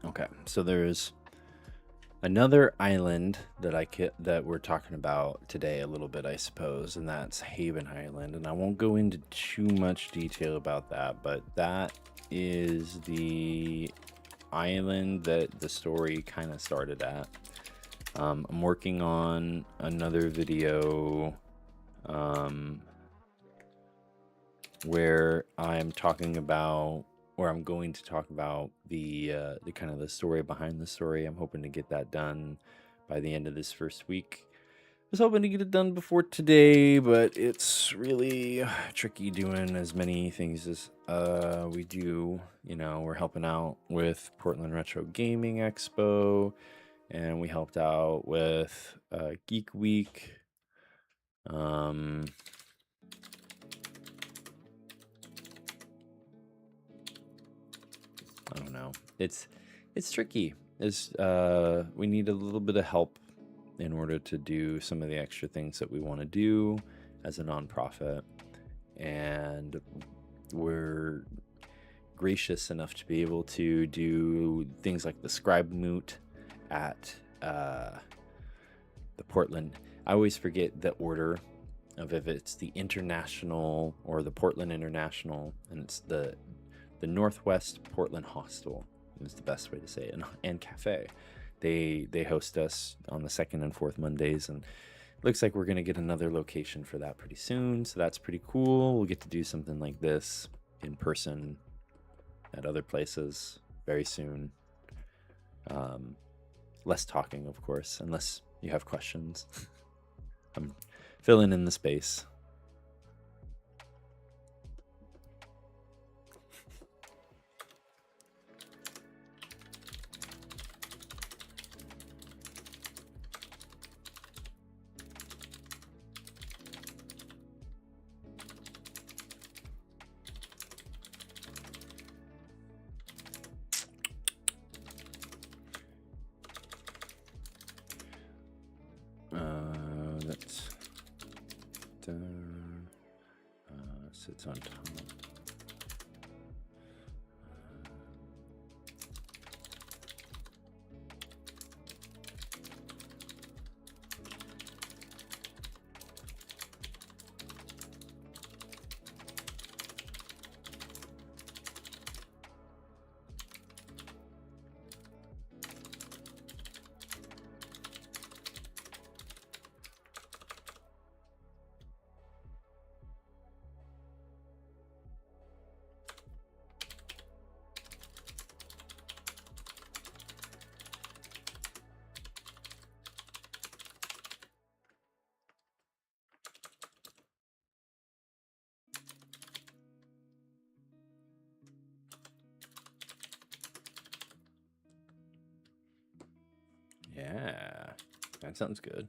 Speaker 1: Okay, so there's Another island that that we're talking about today a little bit, I suppose, and that's Haven Island. And I won't go into too much detail about that, but that is the island that the story kind of started at. I'm working on another video where I'm talking about, or I'm going to talk about the kind of the story behind the story. I'm hoping to get that done by the end of this first week. I was hoping to get it done before today, but it's really tricky doing as many things as we do. You know, we're helping out with Portland Retro Gaming Expo, and we helped out with Geek Week. I don't know. It's tricky. We need a little bit of help in order to do some of the extra things that we want to do as a nonprofit, and we're gracious enough to be able to do things like the Scribe Moot at the Portland. I always forget the order of if it's the International or the Portland International, and it's the Northwest Portland Hostel is the best way to say it, and cafe. They host us on the second and fourth Mondays, and it looks like we're gonna get another location for that pretty soon. So that's pretty cool. We'll get to do something like this in person at other places very soon. Less talking, of course, unless you have questions. I'm filling in the space. That's done. Sits on top. Yeah, that sounds good.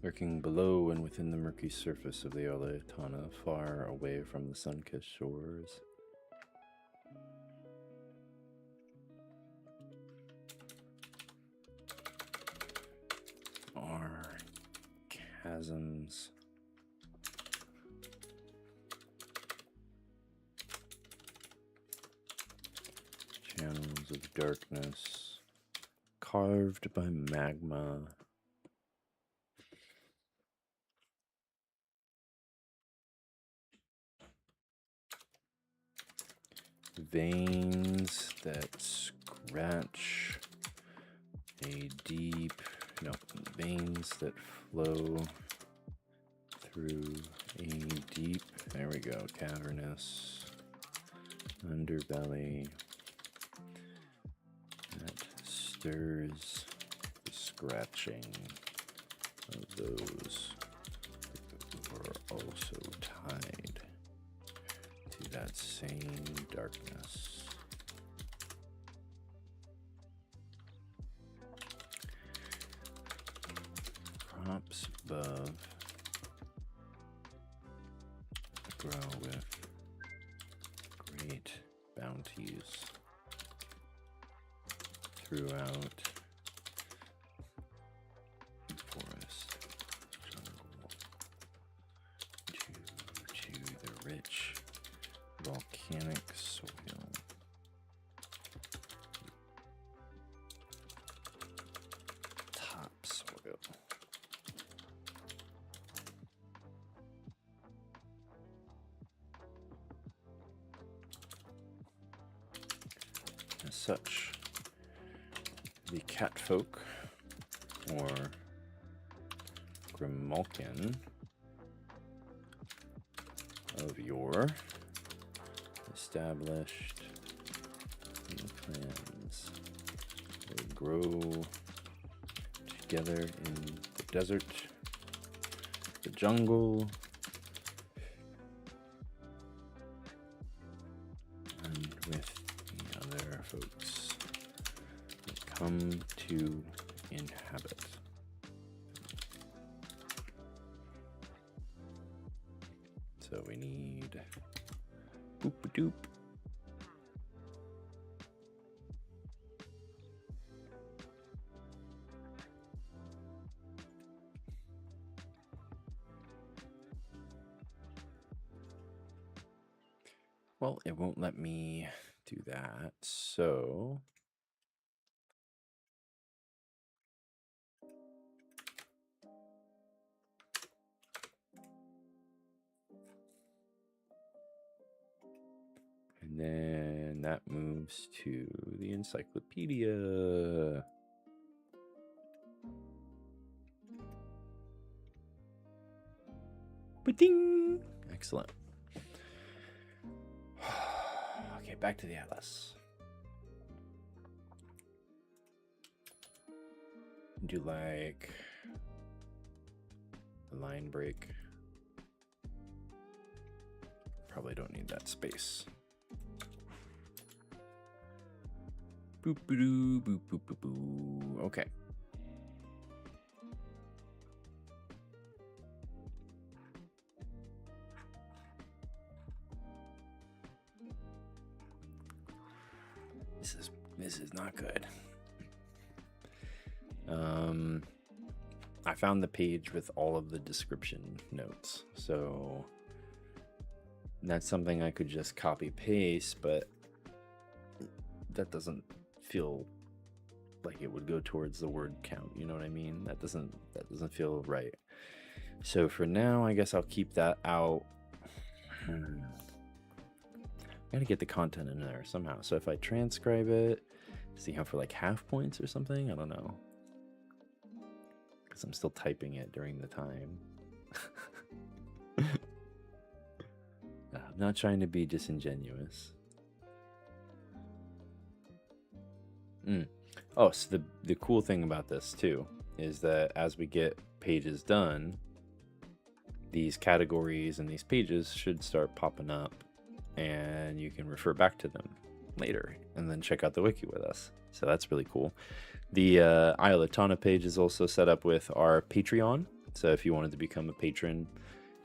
Speaker 1: Lurking below and within the murky surface of the Oletana, far away from the sun-kissed shores. Chasms. Channels of darkness. Carved by magma. Veins that scratch a deep, veins that flow through a deep, there we go, cavernous underbelly that stirs the scratching of those who are also tied to that same darkness. Crops above grow with great bounties throughout the forest jungle to the rich volcanic soil. Topsoil. As such, the catfolk, or Grimalkin of yore, established new clans. They grow together in the desert, the jungle, and with the other folks that come to inhabit. So we need boop-a-doop. Well, it won't let me do that, so and then that moves to the encyclopedia. Ba-ding! Excellent. Okay, back to the atlas. Do like a line break. Probably don't need that space. Boop boo boop boop boop boo. Okay. This is not good. I found the page with all of the description notes, so that's something I could just copy paste, but that doesn't feel like it would go towards the word count, you know what I mean? That doesn't feel right. So for now, I guess I'll keep that out. Gotta get the content in there somehow. So if I transcribe it, see how for like half points or something, I don't know, because I'm still typing it during the time. I'm not trying to be disingenuous. Oh, so the cool thing about this too is that as we get pages done, these categories and these pages should start popping up, and you can refer back to them later and then check out the wiki with us. So that's really cool. The Isle of Tana page is also set up with our Patreon. So if you wanted to become a patron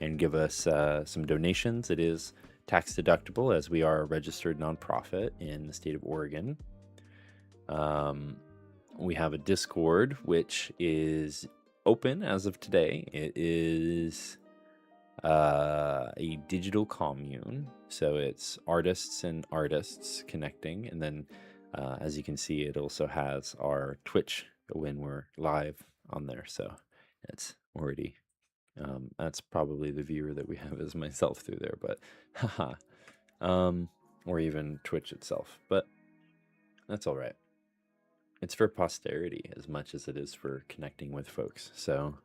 Speaker 1: and give us some donations, it is tax deductible, as we are a registered nonprofit in the state of Oregon. We have a Discord, which is open as of today. It is a digital commune, so it's artists and artists connecting, and then as you can see, it also has our Twitch when we're live on there. So it's already that's probably the viewer that we have as myself through there, but haha, or even Twitch itself, but that's all right. It's for posterity as much as it is for connecting with folks. So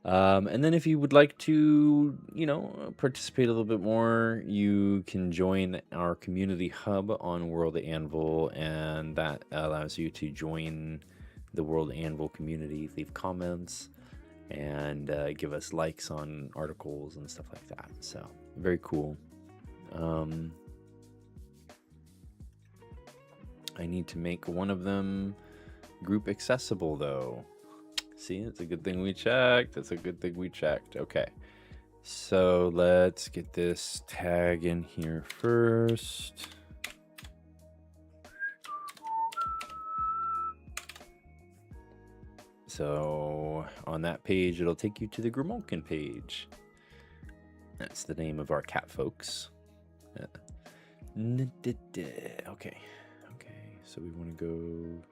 Speaker 1: and then if you would like to, participate a little bit more, you can join our community hub on World Anvil, and that allows you to join the World Anvil community, leave comments, and give us likes on articles and stuff like that. So very cool. I need to make one of them group accessible though. See, it's a good thing we checked. It's a good thing we checked. Okay. So let's get this tag in here first. So on that page, it'll take you to the Grimalkin page. That's the name of our cat folks. Okay. Okay. So we want to go.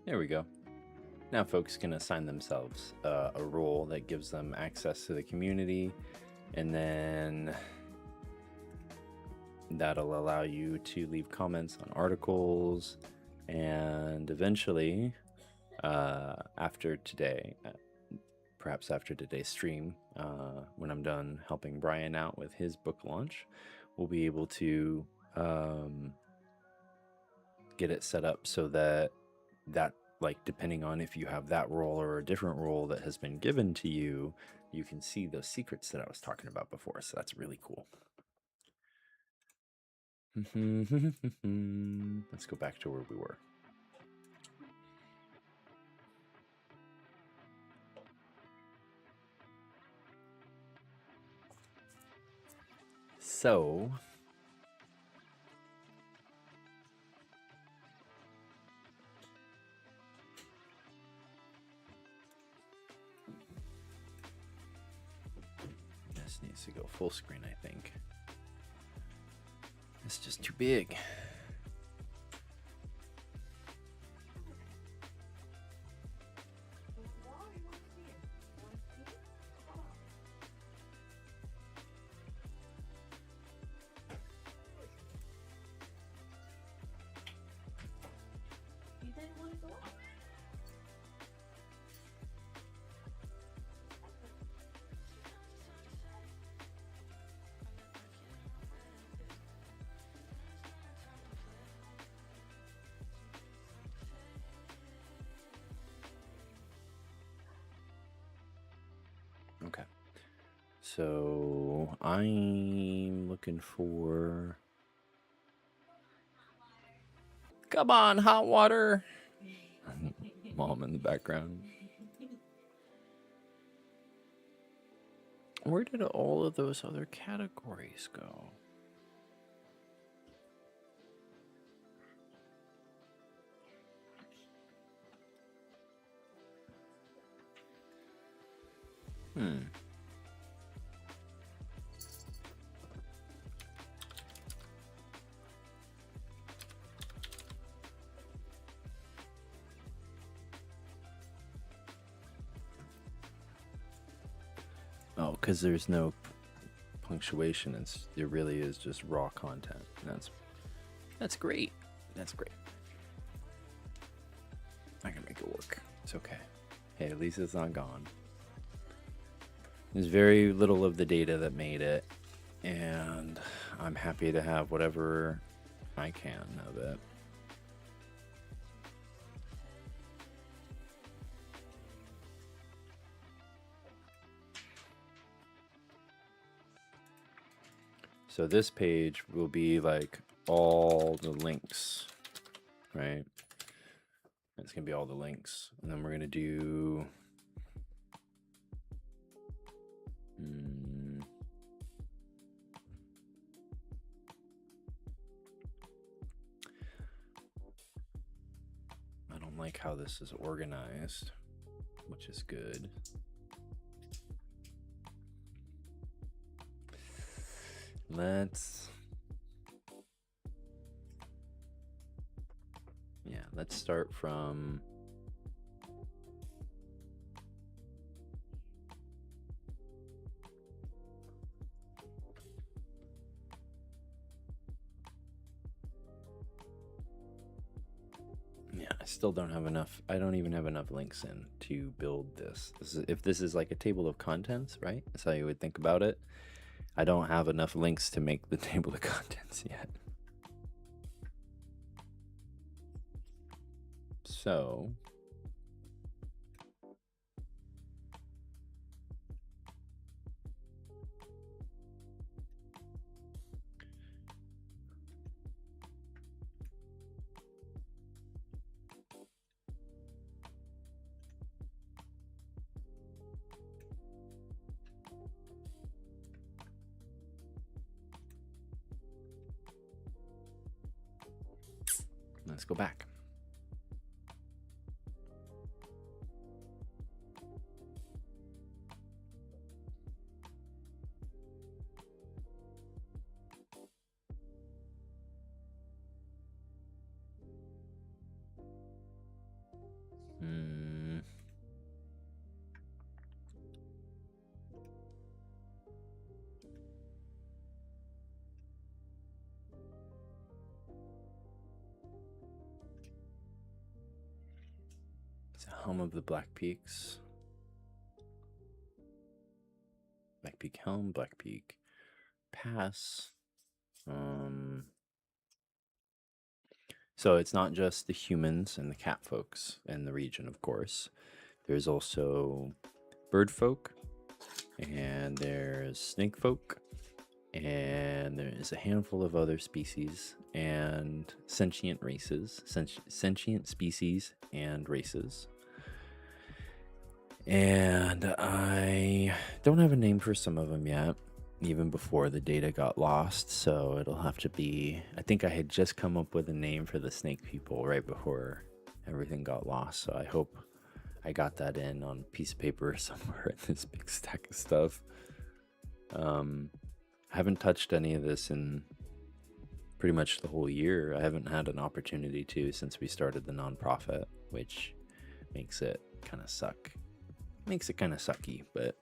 Speaker 1: There we go. Now folks can assign themselves a role that gives them access to the community, and then that'll allow you to leave comments on articles, and eventually after today, perhaps after today's stream, when I'm done helping Brian out with his book launch, we'll be able to get it set up so that like depending on if you have that role or a different role that has been given to you, you can see those secrets that I was talking about before. So that's really cool. Let's go back to where we were. So this needs to go full screen, I think. It's just too big.
Speaker 2: You didn't want to go out.
Speaker 1: Okay. So I'm looking for. Come on, hot water. Mom in the background. Where did all of those other categories go? Oh, because there's no punctuation. It really is just raw content. That's great. That's great. I can make it work. It's okay. Hey, at least it's not gone. There's very little of the data that made it, and I'm happy to have whatever I can of it. So this page will be like all the links, right? It's gonna be all the links, and then we're gonna do I don't like how this is organized, which is good. Let's start from I still don't have enough. I don't even have enough links in to build this. If this is like a table of contents, right? That's how you would think about it. I don't have enough links to make the table of contents yet. So let's go back. It's Helm of the Black Peaks. Black Peak Helm, Black Peak Pass. So it's not just the humans and the cat folks in the region, of course. There's also bird folk, and there's snake folk, and there's a handful of other species and sentient races, sentient species and races. And I don't have a name for some of them yet, even before the data got lost. So it'll have to be, I think I had just come up with a name for the snake people right before everything got lost. So I hope I got that in on a piece of paper somewhere in this big stack of stuff. I haven't touched any of this in pretty much the whole year. I haven't had an opportunity to since we started the nonprofit, which makes it kind of suck. Makes it kind of sucky, but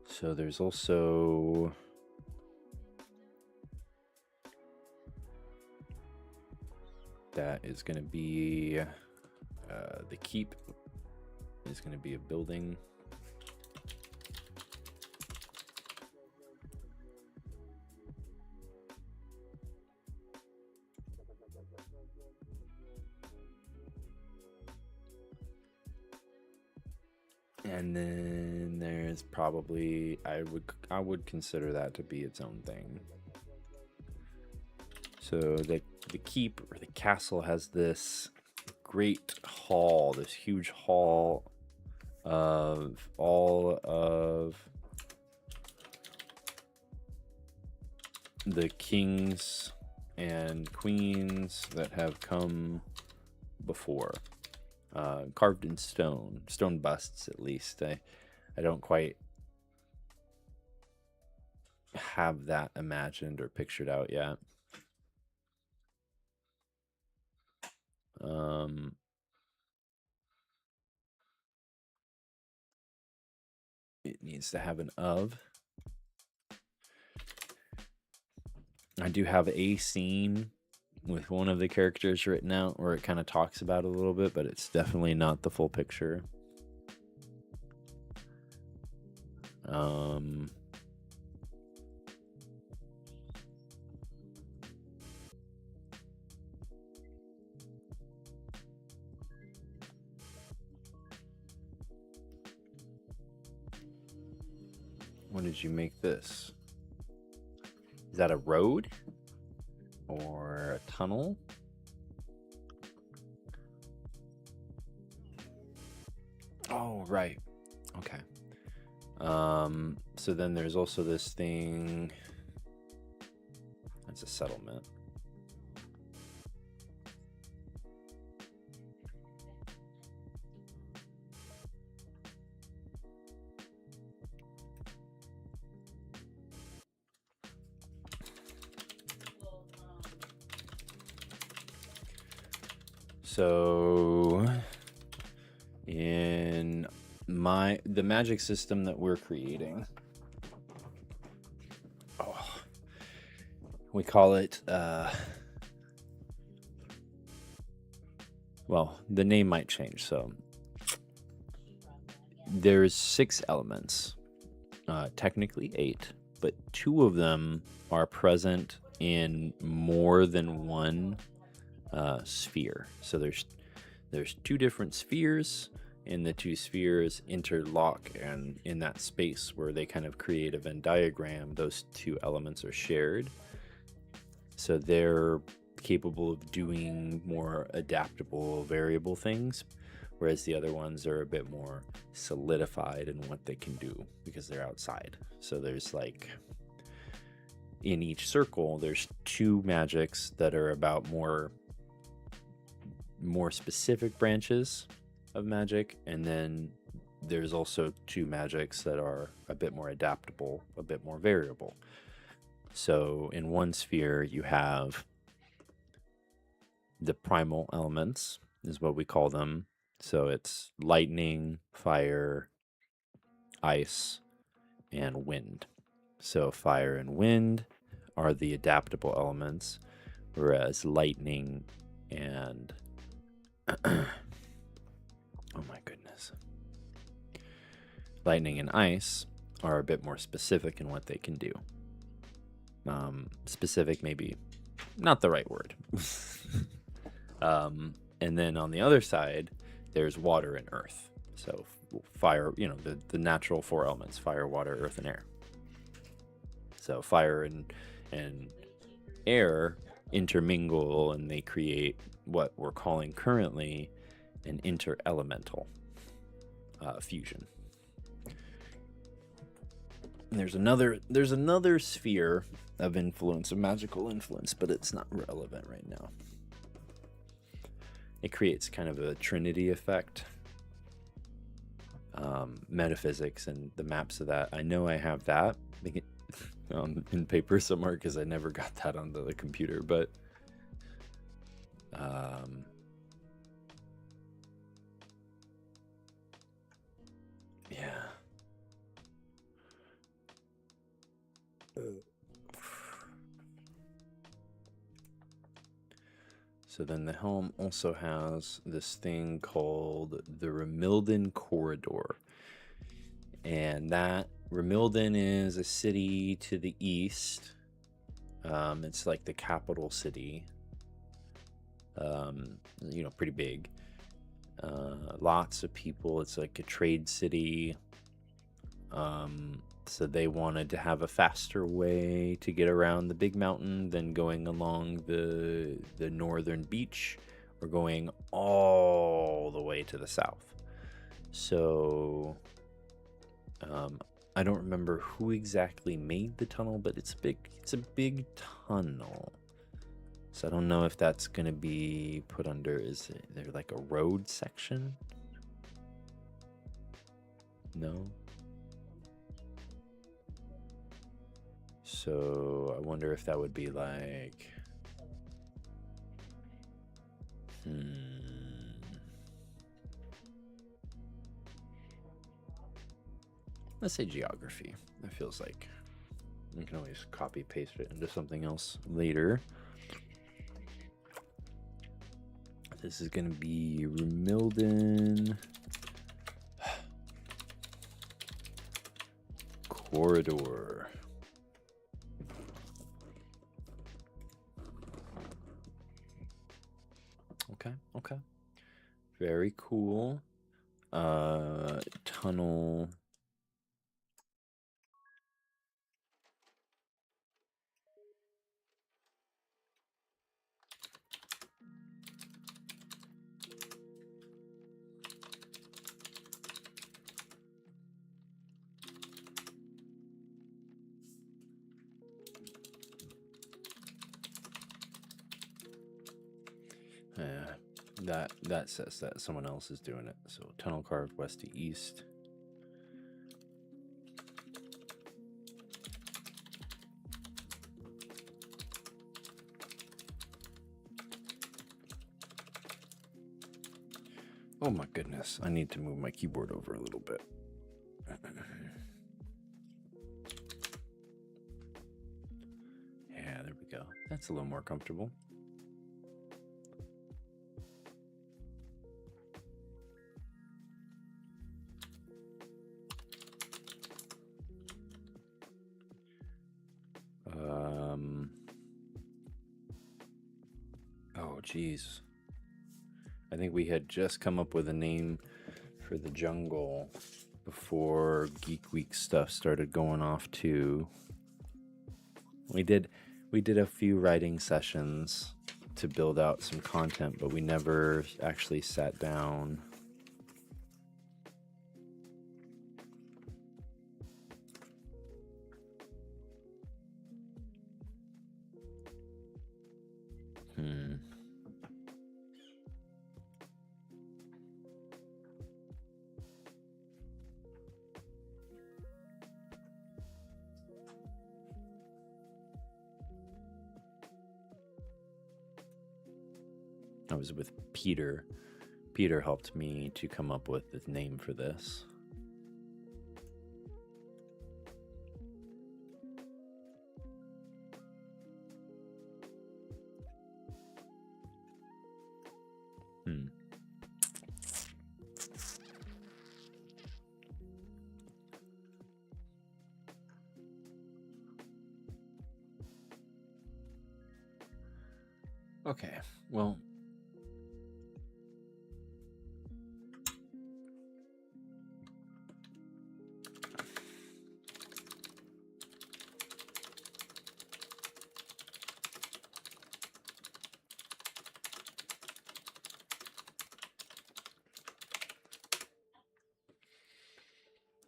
Speaker 1: so there's also that is going to be the keep is going to be a building. And then there's probably I would consider that to be its own thing. So the keep or the castle has this great hall, this huge hall of all of the kings and queens that have come before. Carved in stone busts at least. I don't quite have that imagined or pictured out yet. Um, it needs to have an of. I do have a scene with one of the characters written out where it kind of talks about it a little bit, but it's definitely not the full picture. When did you make this? Is that a road or a tunnel? Oh, right. Okay. So then there's also this thing. That's a settlement. So in the magic system that we're creating, we call it well, the name might change. So there's 6 elements, technically 8, but 2 of them are present in more than one sphere. So there's 2 different spheres, and the 2 spheres interlock, and in that space where they kind of create a Venn diagram, those 2 elements are shared. So they're capable of doing more adaptable, variable things, whereas the other ones are a bit more solidified in what they can do because they're outside. So there's like, in each circle, there's 2 magics that are about more specific branches of magic, and then there's also 2 magics that are a bit more adaptable, a bit more variable. So in one sphere you have the primal elements, is what we call them. So it's lightning, fire, ice, and wind. So fire and wind are the adaptable elements, whereas lightning and oh my goodness. Lightning and ice are a bit more specific in what they can do. Specific, maybe not the right word. And then on the other side, there's water and earth. So fire, the natural 4 elements: fire, water, earth, and air. So fire and air intermingle, and they create what we're calling currently an interelemental fusion. And there's another sphere of influence, of magical influence, but it's not relevant right now. It creates kind of a trinity effect. Metaphysics and the maps of that. I know I have that in paper somewhere because I never got that onto the computer, but yeah. So then the helm also has this thing called the Remilden Corridor. And that Remilden is a city to the east. It's like the capital city. Pretty big. Lots of people. It's like a trade city. So they wanted to have a faster way to get around the big mountain than going along the northern beach or going all the way to the south. So I don't remember who exactly made the tunnel, but it's a big tunnel. So I don't know if that's going to be put under, is there like a road section? No. So I wonder if that would be like, Let's say geography. That feels like we can always copy paste it into something else later. This is going to be Remilden Corridor. Okay. Very cool. Tunnel. That says that someone else is doing it. So tunnel carved west to east. Oh my goodness, I need to move my keyboard over a little bit. Yeah, there we go. That's a little more comfortable. Oh, geez. I think we had just come up with a name for the jungle before Geek Week stuff started going off too. We did a few writing sessions to build out some content, but we never actually sat down. I was with Peter. Peter helped me to come up with the name for this. Okay, well,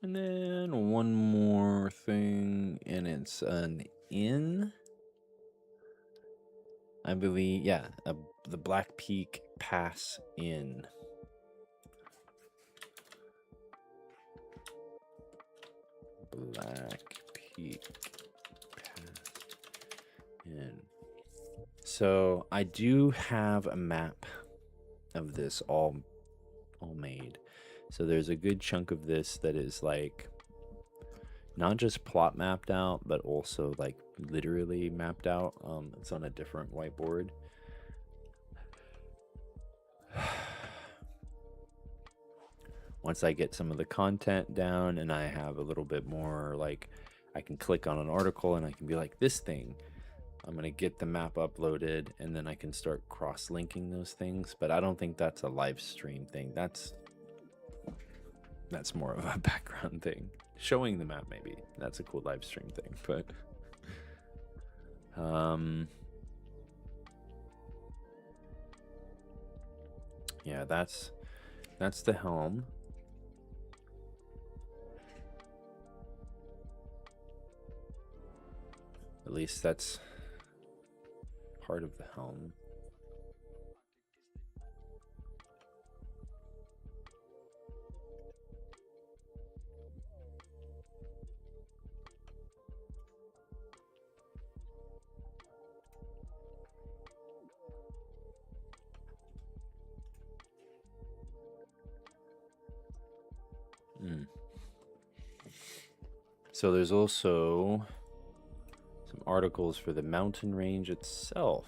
Speaker 1: and then one more thing, and it's an inn. I believe, yeah, the Black Peak Pass Inn. Black Peak Pass Inn. So I do have a map of this all made. So there's a good chunk of this that is like not just plot mapped out, but also like literally mapped out. It's on a different whiteboard. Once I get some of the content down and I have a little bit more, like I can click on an article and I can be like, this thing, I'm gonna get the map uploaded and then I can start cross-linking those things. But I don't think that's a live stream thing. That's more of a background thing. Showing the map, maybe that's a cool live stream thing, but yeah, that's the helm. At least that's part of the helm. So there's also some articles for the mountain range itself.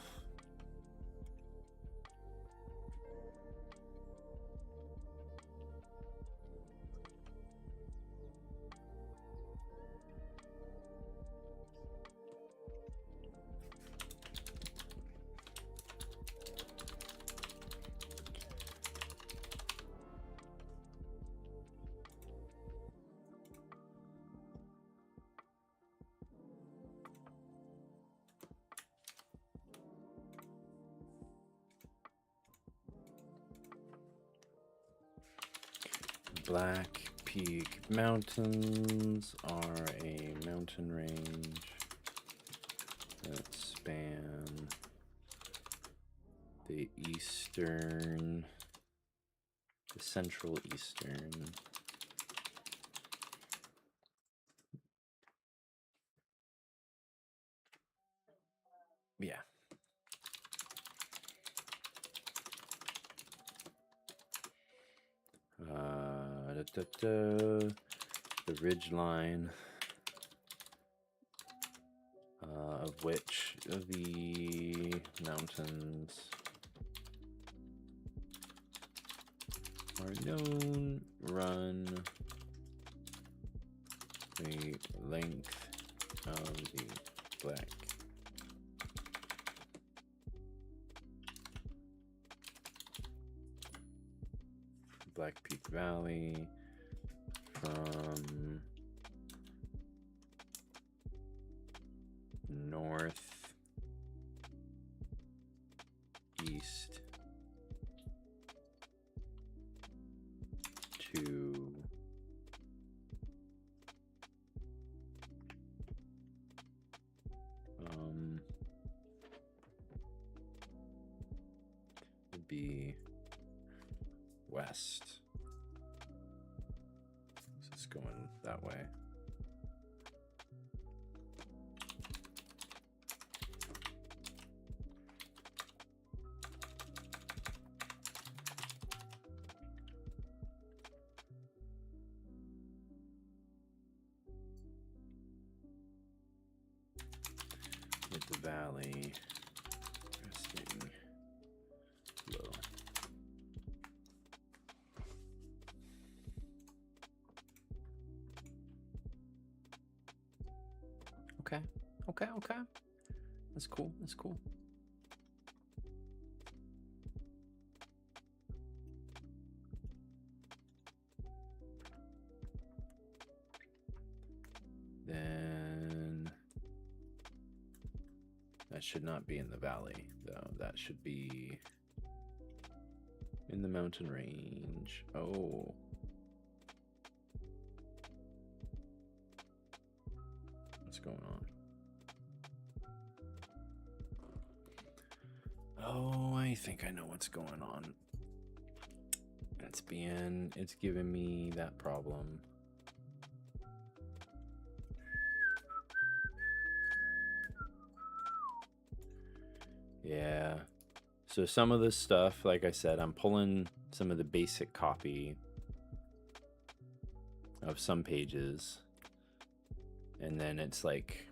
Speaker 1: Black Peak Mountains are a mountain range that span the central eastern. Yeah. The ridge line of which of the mountains are known run the length of the Black Peak Valley from north east to would be west. So it's going that way. With the valley resting low. Okay. That's cool. Then that should not be in the valley, though. That should be in the mountain range. Oh. What's going on? Oh, I think I know what's going on. It's giving me that problem. Yeah. So some of this stuff, like I said, I'm pulling some of the basic copy of some pages, and then it's like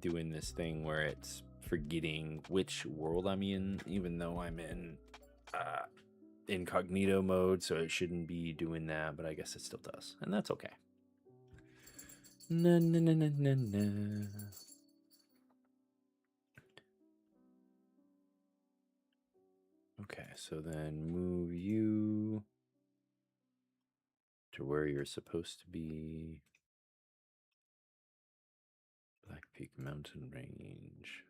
Speaker 1: doing this thing where it's forgetting which world I'm in, even though I'm in incognito mode, so it shouldn't be doing that, but I guess it still does, and that's okay. Na. Okay, so then move you to where you're supposed to be. Black Peak Mountain Range.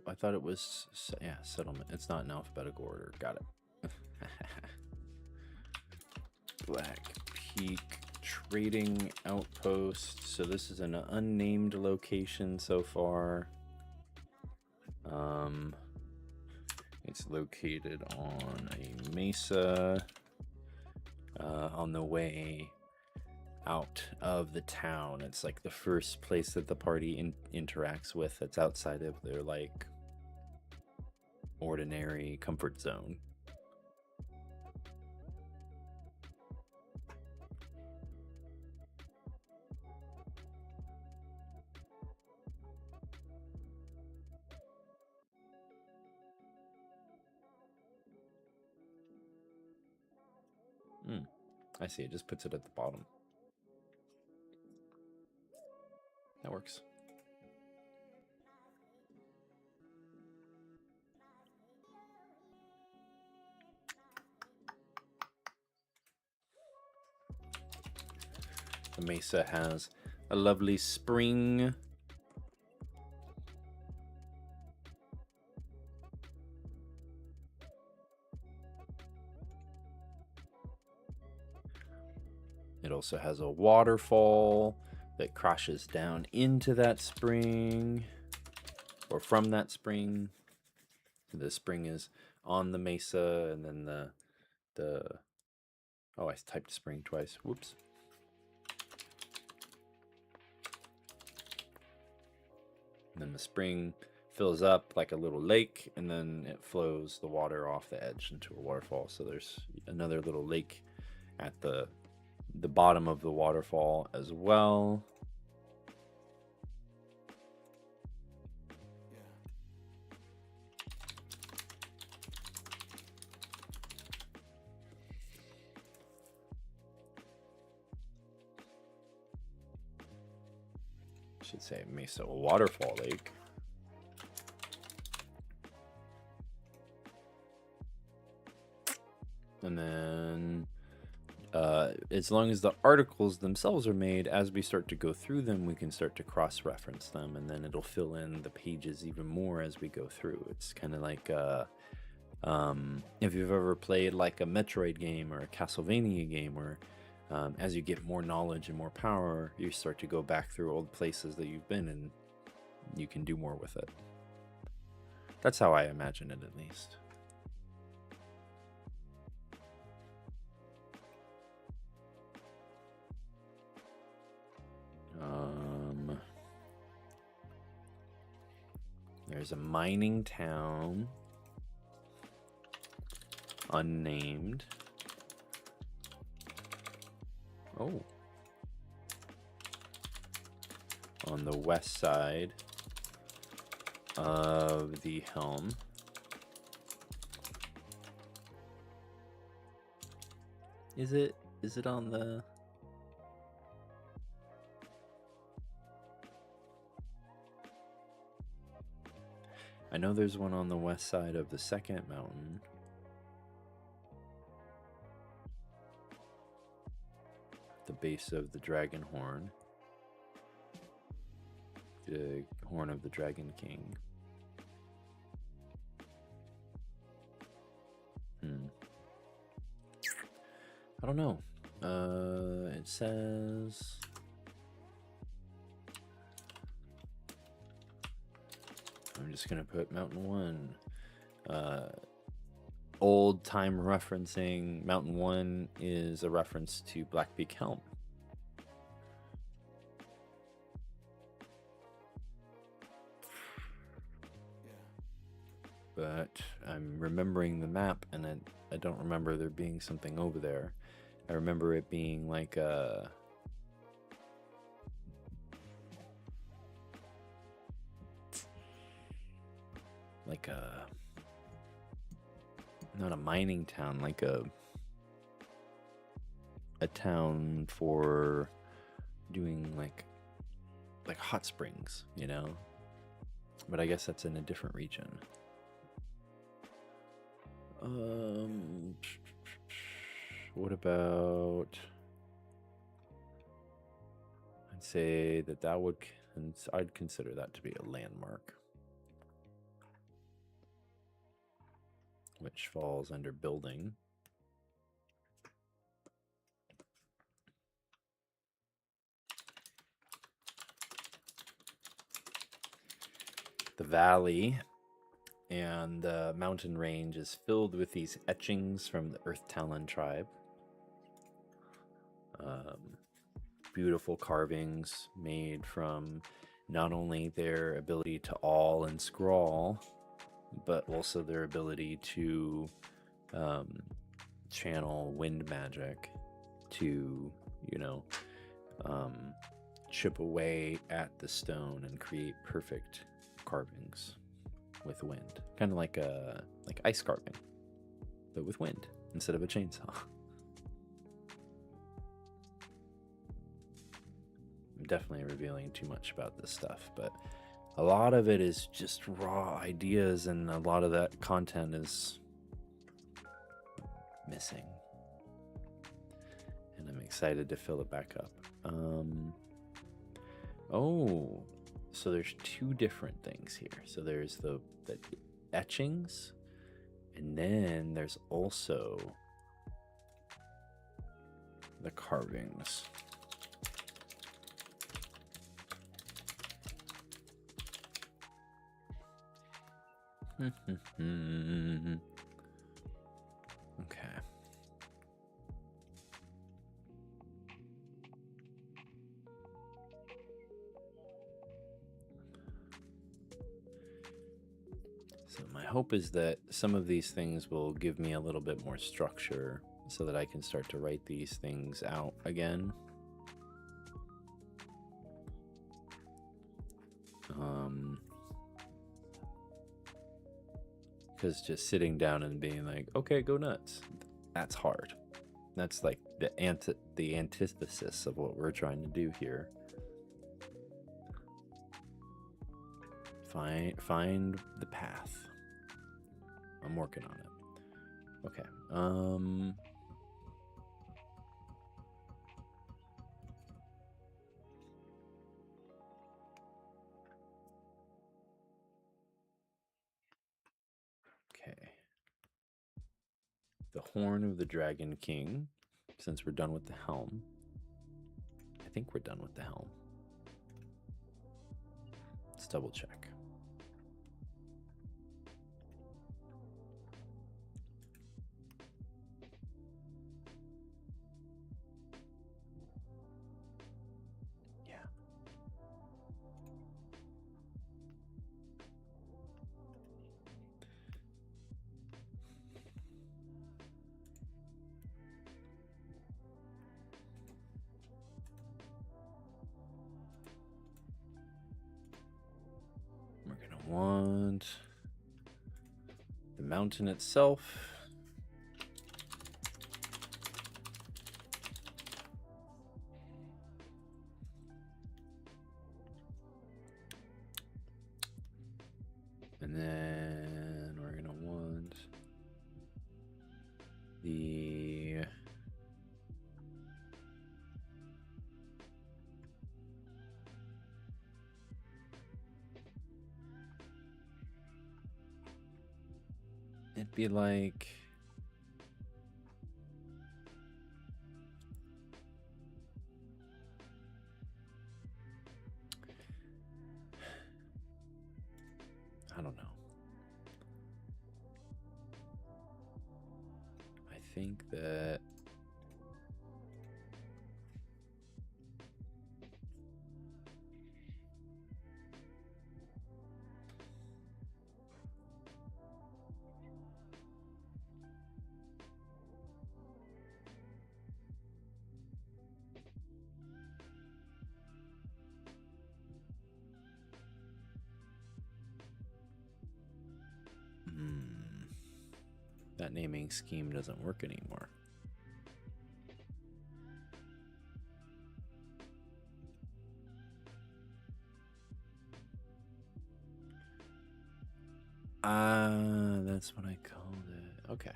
Speaker 1: I thought it was, yeah, settlement. It's not in alphabetical order. Got it. Black Peak Trading Outpost. So this is an unnamed location so far. It's located on a mesa on the way out of the town. It's like the first place that the party interacts with that's outside of their like ordinary comfort zone. I see, it just puts it at the bottom. That works. The mesa has a lovely spring. It also has a waterfall that crashes down into that spring, or from that spring. The spring is on the mesa, and then the oh, I typed spring twice. Whoops. And then the spring fills up like a little lake, and then it flows the water off the edge into a waterfall. So there's another little lake at the bottom of the waterfall as well. Should say Mesa Waterfall Lake. And then as long as the articles themselves are made, as we start to go through them, we can start to cross-reference them, and then it'll fill in the pages even more as we go through. It's kind of like if you've ever played like a Metroid game or a Castlevania game, where as you get more knowledge and more power, you start to go back through old places that you've been, and you can do more with it. That's how I imagine it, at least. There's a mining town, unnamed. Oh. On the west side of the helm. Is it on the... I know there's one on the west side of the second mountain. The base of the dragon horn. The horn of the Dragon King. I don't know. It says... I'm just gonna put Mountain 1. Old time referencing. Mountain 1 is a reference to Blackbeak Helm. But I'm remembering the map, and I don't remember there being something over there. I remember it being like a... not a mining town, like a town for doing like hot springs, you know? But I guess that's in a different region. What about... I'd say that would... I'd consider that to be a landmark, which falls under building. The valley and the mountain range is filled with these etchings from the Earth Talon tribe. beautiful carvings made from not only their ability to awl and scrawl, but also their ability to um, channel wind magic to, you know, um, chip away at the stone and create perfect carvings with wind, kind of like ice carving, but with wind instead of a chainsaw. I'm definitely revealing too much about this stuff, but a lot of it is just raw ideas, and a lot of that content is missing. And I'm excited to fill it back up. Oh, so there's two different things here. So there's the etchings, and then there's also the carvings. Okay. So my hope is that some of these things will give me a little bit more structure so that I can start to write these things out again. Because just sitting down and being like, okay, go nuts, that's hard. That's like the antithesis of what we're trying to do here. Find the path. I'm working on it. Okay. Okay. The Horn of the Dragon King, since we're done with the helm. I think we're done with the helm. Let's double check. Yeah. We're going to want the mountain itself. And then we're going to want the it'd be like I don't know. I think that that naming scheme doesn't work anymore. That's what I called it. Okay.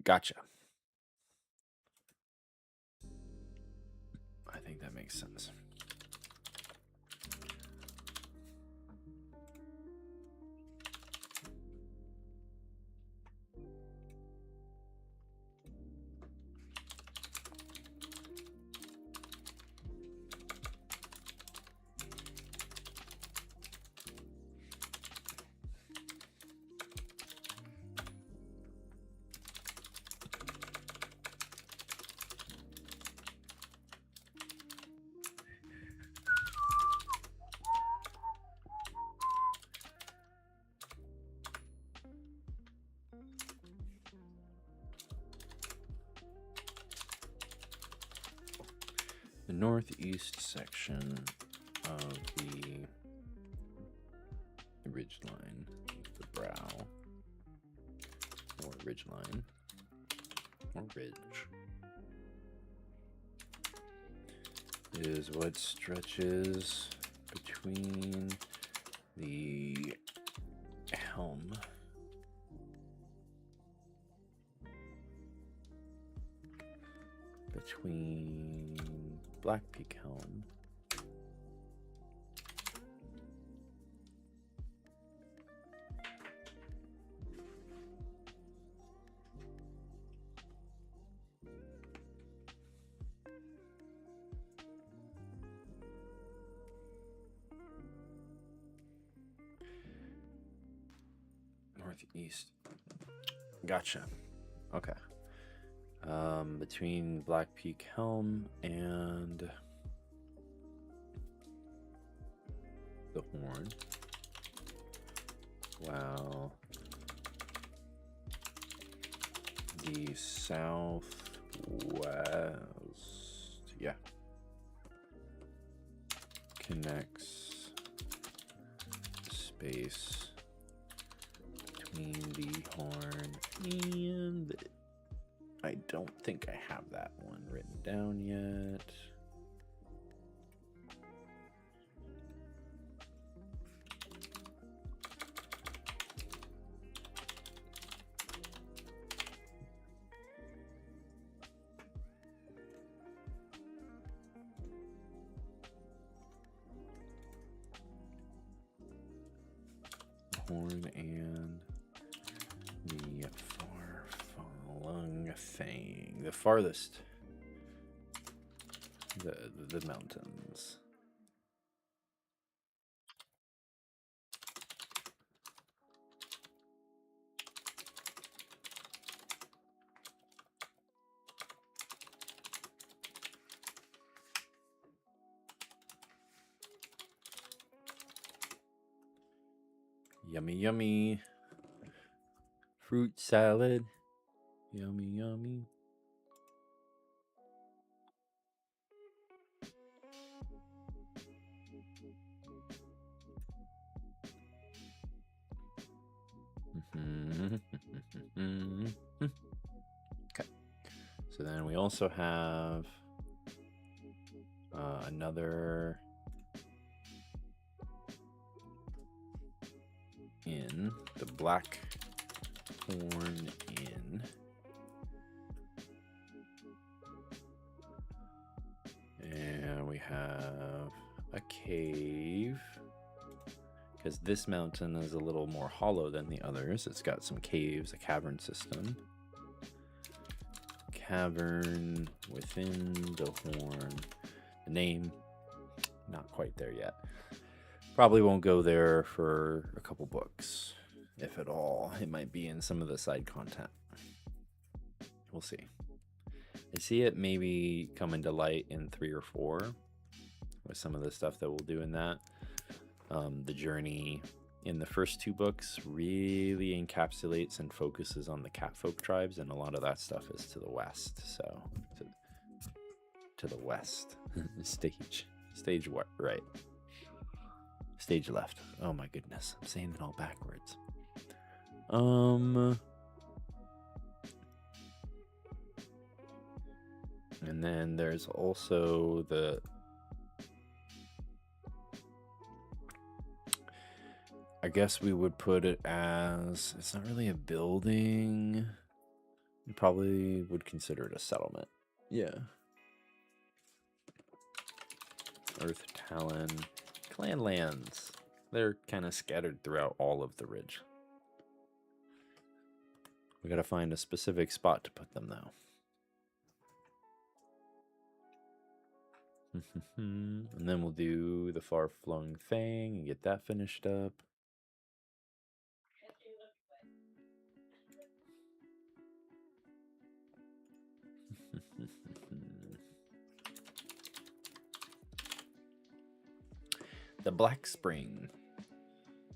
Speaker 1: Gotcha. I think that makes sense. northeast section of the ridge line, the brow, or ridge line, or ridge, is what stretches between the helm between Black Peak Helm northeast. Gotcha. Okay. Between Black Peak Helm and the horn. Wow. The southwest. Yeah. Connects space between the horn and I don't think I have that one written down yet. Horn and the far-flung thing. The farthest. The mountains. Yummy, yummy. Fruit salad. Yummy, yummy. Okay. So then we also have another inn, the Black Horn Inn. And we have a cave, because this mountain is a little more hollow than the others. It's got some caves, a cavern system. Cavern within the horn. The name, not quite there yet. Probably won't go there for a couple books, if at all. It might be in some of the side content. We'll see. I see it maybe coming to light in 3 or 4 with some of the stuff that we'll do in that. The journey in the first 2 books really encapsulates and focuses on the catfolk tribes, and a lot of that stuff is to the west. So to the west. Stage what? Right. Stage left. Oh my goodness. I'm saying it all backwards. And then there's also I guess we would put it as, it's not really a building. You probably would consider it a settlement. Yeah. Earth Talon. Clan lands. They're kind of scattered throughout all of the ridge. We gotta find a specific spot to put them though. And then we'll do the far-flung thing and get that finished up. The Black Spring.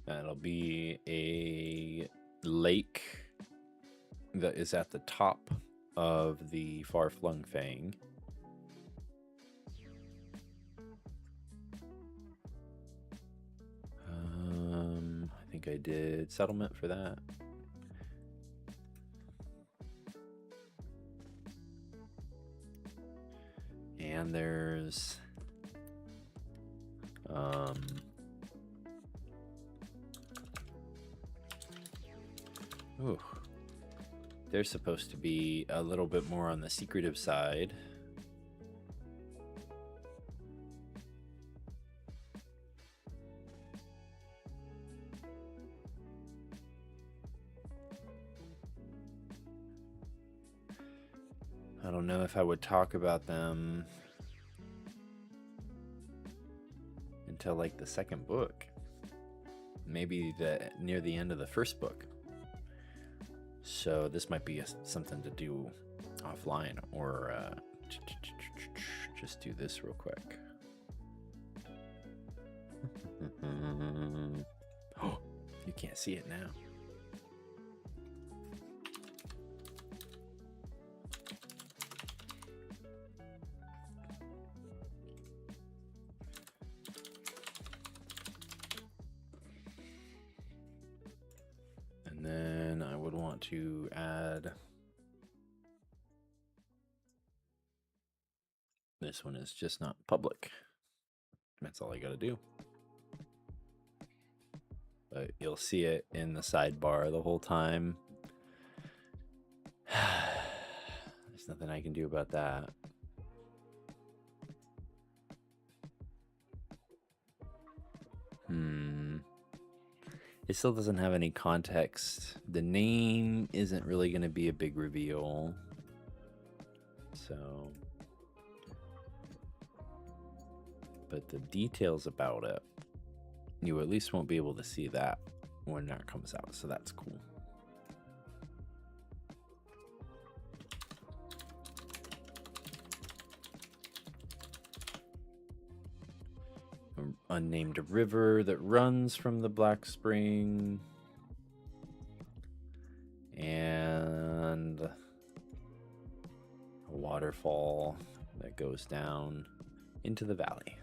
Speaker 1: That'll be a lake that is at the top of the far-flung fang. think I did settlement for that. And there's ooh, they're supposed to be a little bit more on the secretive side. I don't know if I would talk about them until like the second book, maybe near the end of the first book. So this might be something to do offline, or just do this real quick. Oh, you can't see it now. And then I would want to add, this one is just not public. That's all I gotta do. But you'll see it in the sidebar the whole time. There's nothing I can do about that. It still doesn't have any context. The name isn't really going to be a big reveal. So, but the details about it, you at least won't be able to see that when that comes out. So that's cool. Unnamed river that runs from the Black Spring, and a waterfall that goes down into the valley.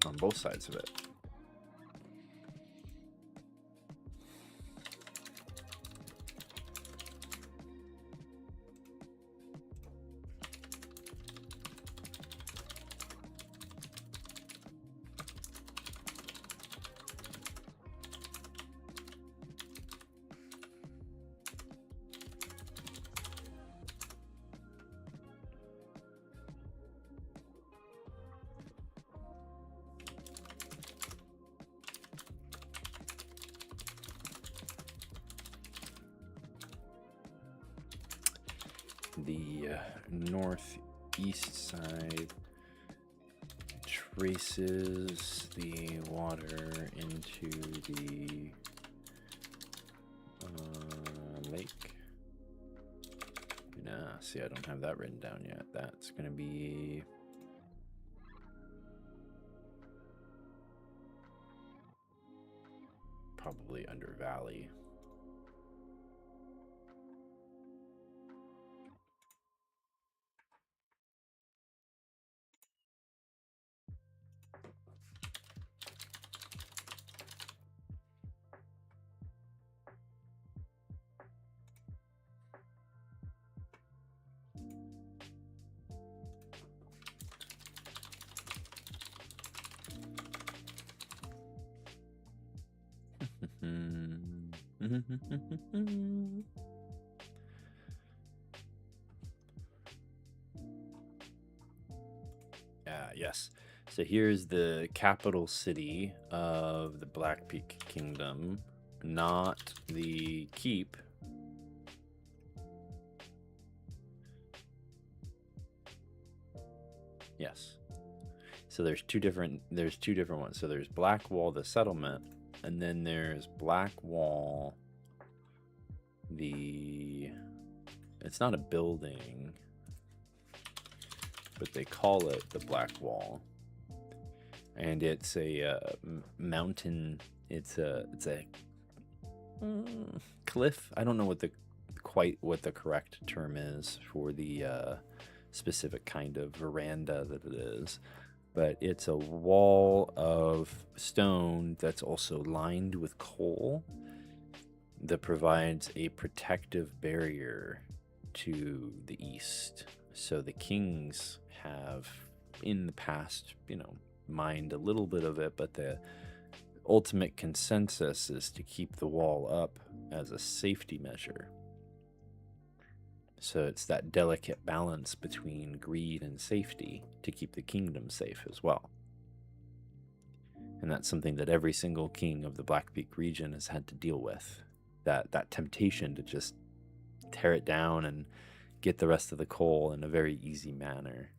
Speaker 1: On both sides of it. The northeast side traces the water into the lake. Nah, see, I don't have that written down yet. That's gonna be probably under valley. Yes. So here's the capital city of the Black Peak Kingdom, not the keep. Yes. So there's two different ones. So there's Blackwall, the settlement, and then there's Blackwall, it's not a building, but they call it the Blackwall, and it's a mountain. It's a cliff. I don't know what the correct term is for the specific kind of veranda that it is, but it's a wall of stone that's also lined with coal that provides a protective barrier to the east. So the kings have, in the past, mined a little bit of it, but the ultimate consensus is to keep the wall up as a safety measure. So it's that delicate balance between greed and safety to keep the kingdom safe as well. And that's something that every single king of the Black Peak region has had to deal with. That temptation to just tear it down and get the rest of the coal in a very easy manner.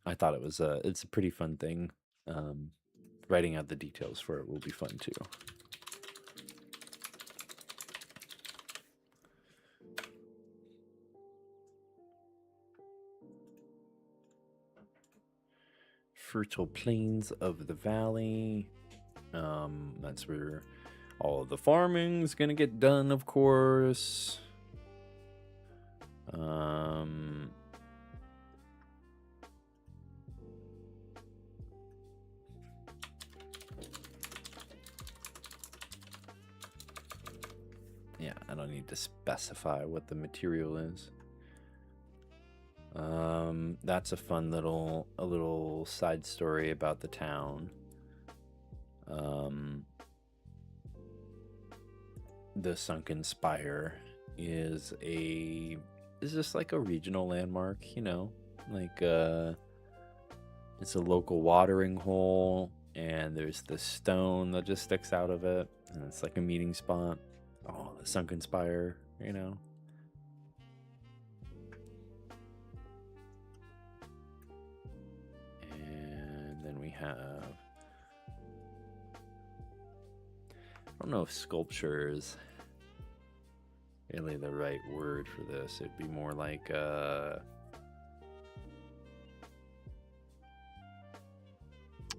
Speaker 1: I thought it's a pretty fun thing. Writing out the details for it will be fun too. Fertile plains of the valley. That's where all of the farming's gonna get done, of course. Yeah, I don't need to specify what the material is. That's a fun little side story about the town. The Sunken Spire is just like a regional landmark, like it's a local watering hole, and there's this stone that just sticks out of it, and it's like a meeting spot. Oh, the Sunken Spire, And then we have, I don't know if sculpture is really the right word for this. It'd be more like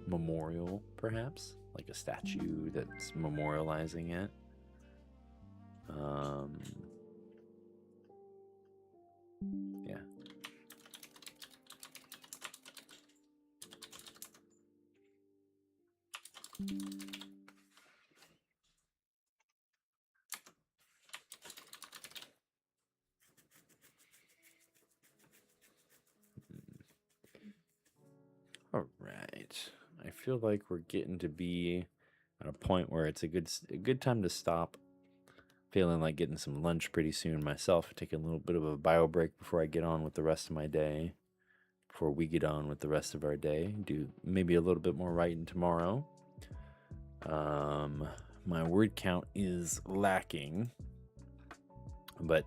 Speaker 1: memorial, perhaps, like a statue that's memorializing it. Yeah. All right. I feel like we're getting to be at a point where it's a good time to stop. Feeling like getting some lunch pretty soon myself. Taking a little bit of a bio break before I get on with the rest of my day. Before we get on with the rest of our day. Do maybe a little bit more writing tomorrow. My word count is lacking. But,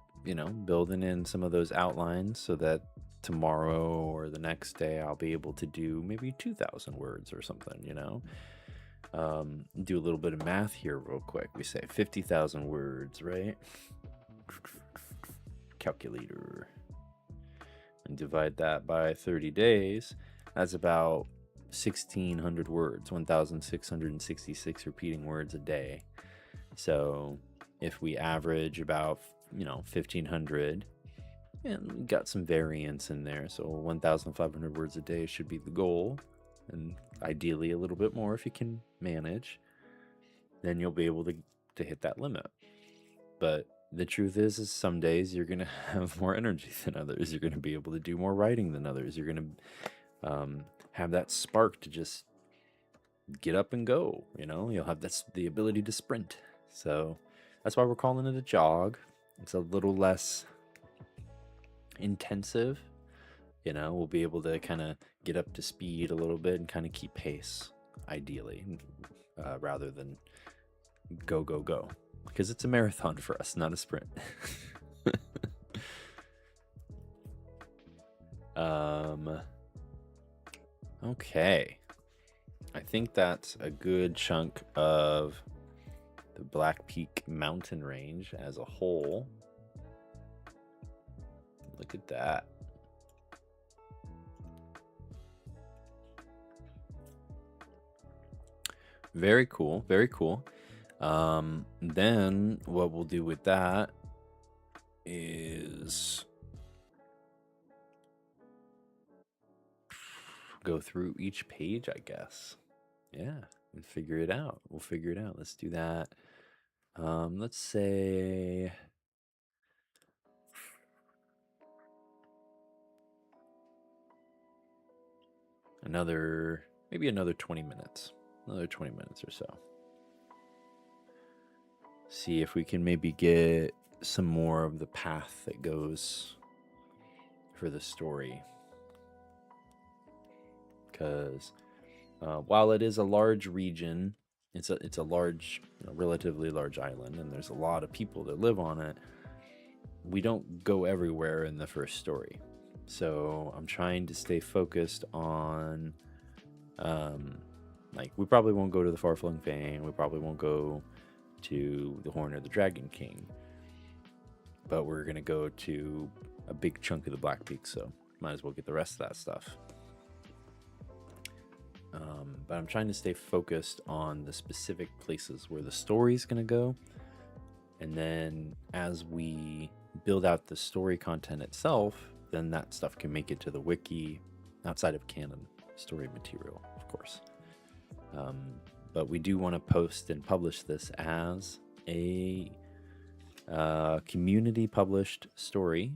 Speaker 1: building in some of those outlines so that tomorrow or the next day I'll be able to do maybe 2,000 words or something, do a little bit of math here real quick. We say 50,000 words, right? Calculator. And divide that by 30 days. That's about 1,600 words, 1,666 repeating words a day. So if we average about 1,500, and we got some variance in there, so 1,500 words a day should be the goal, and ideally a little bit more if you can manage, then you'll be able to hit that limit. But the truth is some days you're gonna have more energy than others. You're gonna be able to do more writing than others. You're gonna have that spark to just get up and go. You'll have the ability to sprint. So that's why we're calling it a jog. It's a little less intensive. We'll be able to kind of get up to speed a little bit and kind of keep pace, ideally, rather than go, because it's a marathon for us, not a sprint. Okay. I think that's a good chunk of the Black Peak mountain range as a whole. Look at that. Very cool. Very cool. Then what we'll do with that is go through each page, I guess. Yeah, and figure it out. We'll figure it out. Let's do that. Let's say maybe another 20 minutes. Another 20 minutes or so. See if we can maybe get some more of the path that goes for the story. Because while it is a large region, it's a large, relatively large island, and there's a lot of people that live on it. We don't go everywhere in the first story, so I'm trying to stay focused on, like, we probably won't go to the Far-Flung Fang. We probably won't go to the Horn of the Dragon King, but we're gonna go to a big chunk of the Black Peak, so might as well get the rest of that stuff. But I'm trying to stay focused on the specific places where the story's going to go. And then as we build out the story content itself, then that stuff can make it to the wiki outside of canon story material, of course. But we do want to post and publish this as a community published story.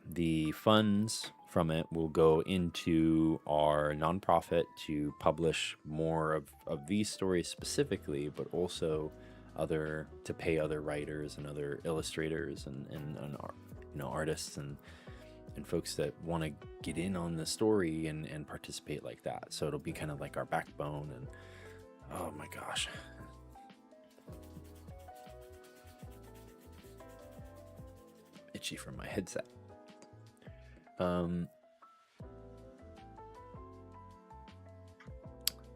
Speaker 1: The funds from it will go into our nonprofit to publish more of these stories specifically, but also to pay other writers and other illustrators and artists and folks that want to get in on the story and participate like that. So it'll be kind of like our backbone. And oh my gosh, itchy from my headset.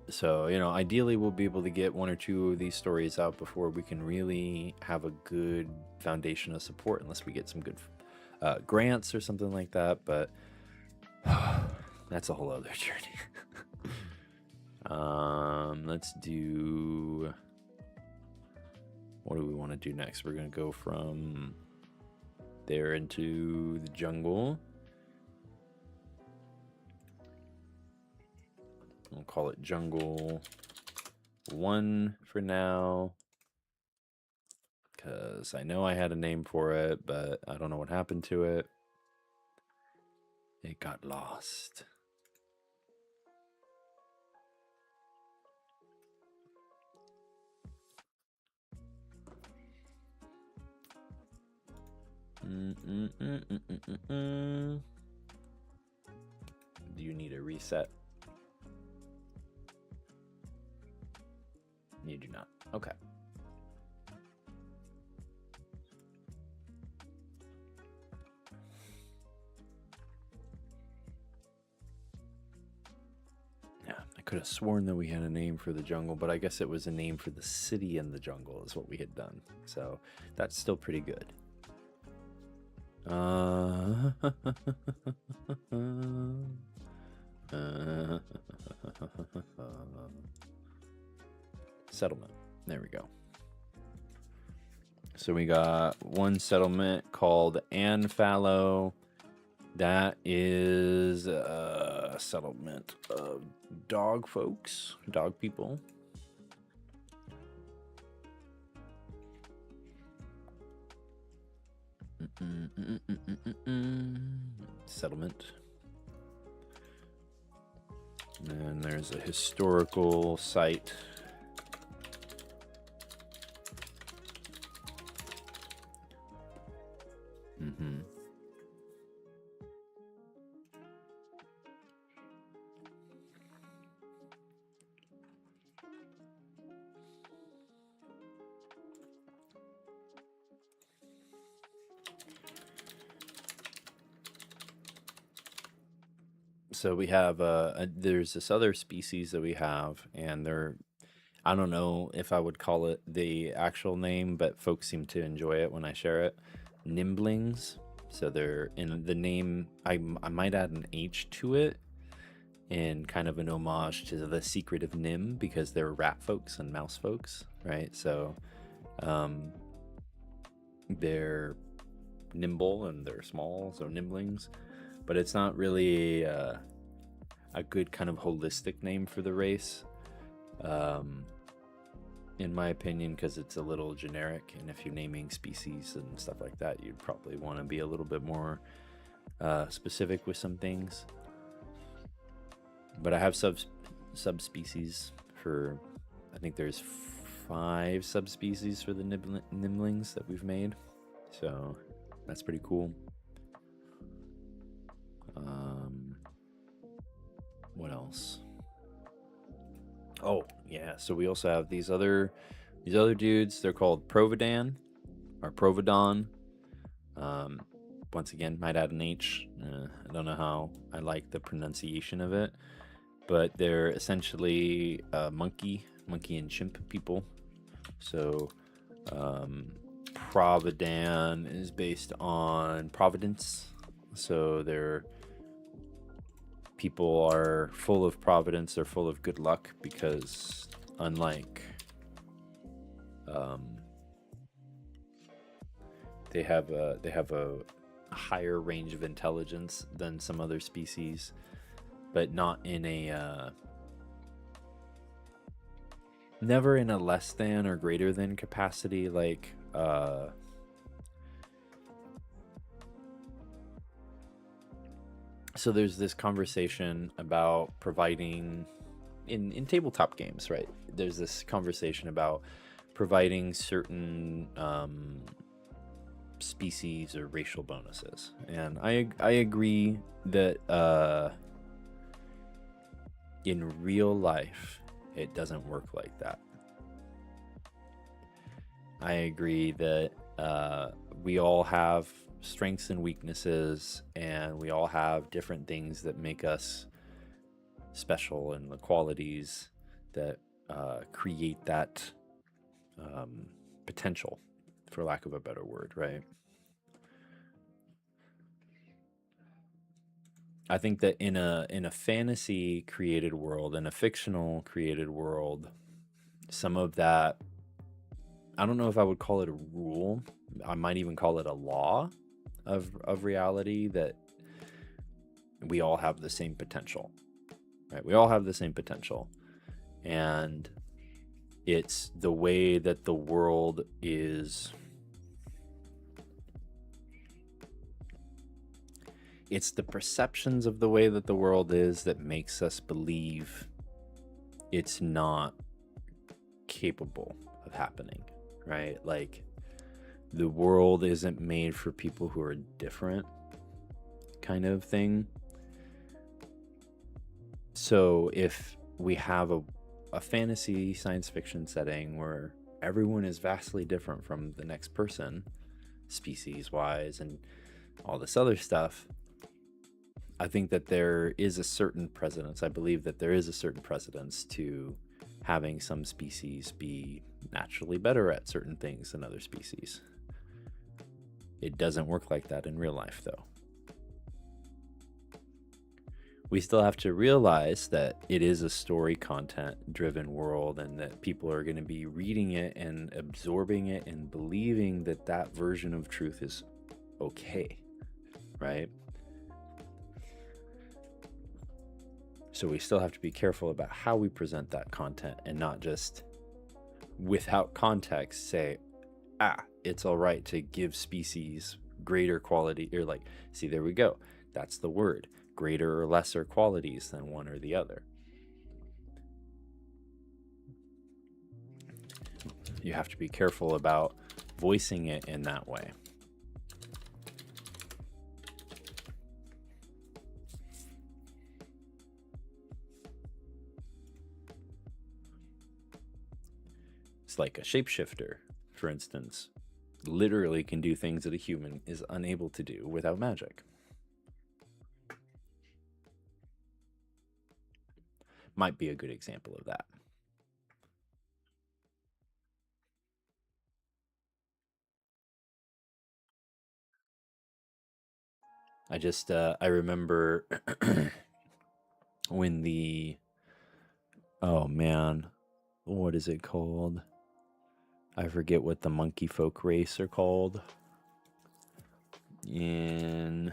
Speaker 1: So, ideally we'll be able to get one or two of these stories out before we can really have a good foundation of support, unless we get some good grants or something like that. But that's a whole other journey. Let's do... What do we want to do next? We're going to go from there into the jungle. We'll call it Jungle 1 for now, because I know I had a name for it, but I don't know what happened to it. It got lost. Do you need a reset? You do not. Okay. Yeah, I could have sworn that we had a name for the jungle, but I guess it was a name for the city in the jungle is what we had done. So that's still pretty good. Settlement. There we go. So we got one settlement called Anfallow. That is a settlement of dog folks, dog people. Settlement. And there's a historical site. So we have there's this other species that we have, and I don't know if I would call it the actual name, but folks seem to enjoy it when I share it. Nimblings. So they're in the name. I might add an H to it, in kind of an homage to the secret of Nim, because they're rat folks and mouse folks, right? So they're nimble and they're small, so nimblings. but it's not really a good kind of holistic name for the race, in my opinion, because it's a little generic. And if you're naming species and stuff like that, you'd probably want to be a little bit more specific with some things. But I have subspecies for, I think there's 5 subspecies for the nimblings that we've made, so that's pretty cool. What else? Oh yeah, so we also have these other dudes. They're called Providan or Providon. Once again, might add an H. I don't know how I like the pronunciation of it, but they're essentially monkey and chimp people. So Providan is based on Providence. So they're people are full of providence. They're full of good luck because unlike they have a higher range of intelligence than some other species, but not in a never in a less than or greater than capacity. Like so there's this conversation about providing in tabletop games, right? There's this conversation about providing certain species or racial bonuses, and I agree that in real life it doesn't work like that. I agree that we all have strengths and weaknesses, and we all have different things that make us special, and the qualities that create that potential, for lack of a better word, right? I think that in a fantasy created world, in a fictional created world, some of that, I don't know if I would call it a rule. I might even call it a law of reality, that we all have the same potential, right? We all have the same potential, and it's the way that the world is. It's the perceptions of the way that the world is that makes us believe it's not capable of happening, right? Like, the world isn't made for people who are different, kind of thing. So if we have a fantasy science fiction setting where everyone is vastly different from the next person, species wise, and all this other stuff, I think that there is a certain precedence. I believe that there is a certain precedence to having some species be naturally better at certain things than other species. It doesn't work like that in real life, though. We still have to realize that it is a story content driven world, and that people are going to be reading it and absorbing it and believing that that version of truth is okay, right? So we still have to be careful about how we present that content, and not just without context say, it's all right to give species greater quality, or like, see, there we go. That's the word, greater or lesser qualities than one or the other. You have to be careful about voicing it in that way. It's like a shapeshifter, for instance, literally can do things that a human is unable to do without magic. Might be a good example of that. I remember when oh man, what is it called? I forget what the monkey folk race are called. In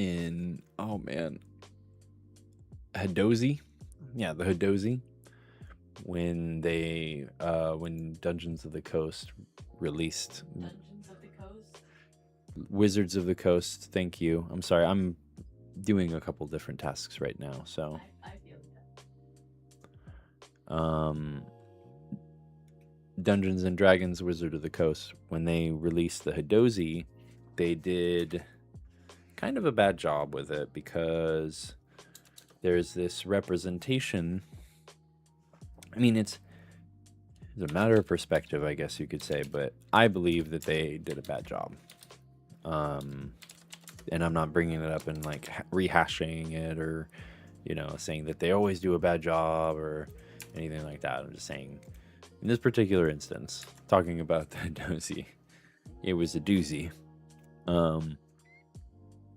Speaker 1: in, oh man, Hadozi. Yeah, the Hadozi. When Dungeons of the Coast released
Speaker 2: Dungeons of the Coast.
Speaker 1: Wizards of the Coast. Thank you. I'm sorry. I'm doing a couple different tasks right now. So,
Speaker 2: I feel
Speaker 1: um, Dungeons and Dragons Wizard of the Coast, when they released the Hadozi, they did kind of a bad job with it because there's this representation. I mean, it's a matter of perspective, I guess you could say, but I believe that they did a bad job. And I'm not bringing it up and like rehashing it or, saying that they always do a bad job or anything like that. I'm just saying, in this particular instance, talking about the doozy, it was a doozy.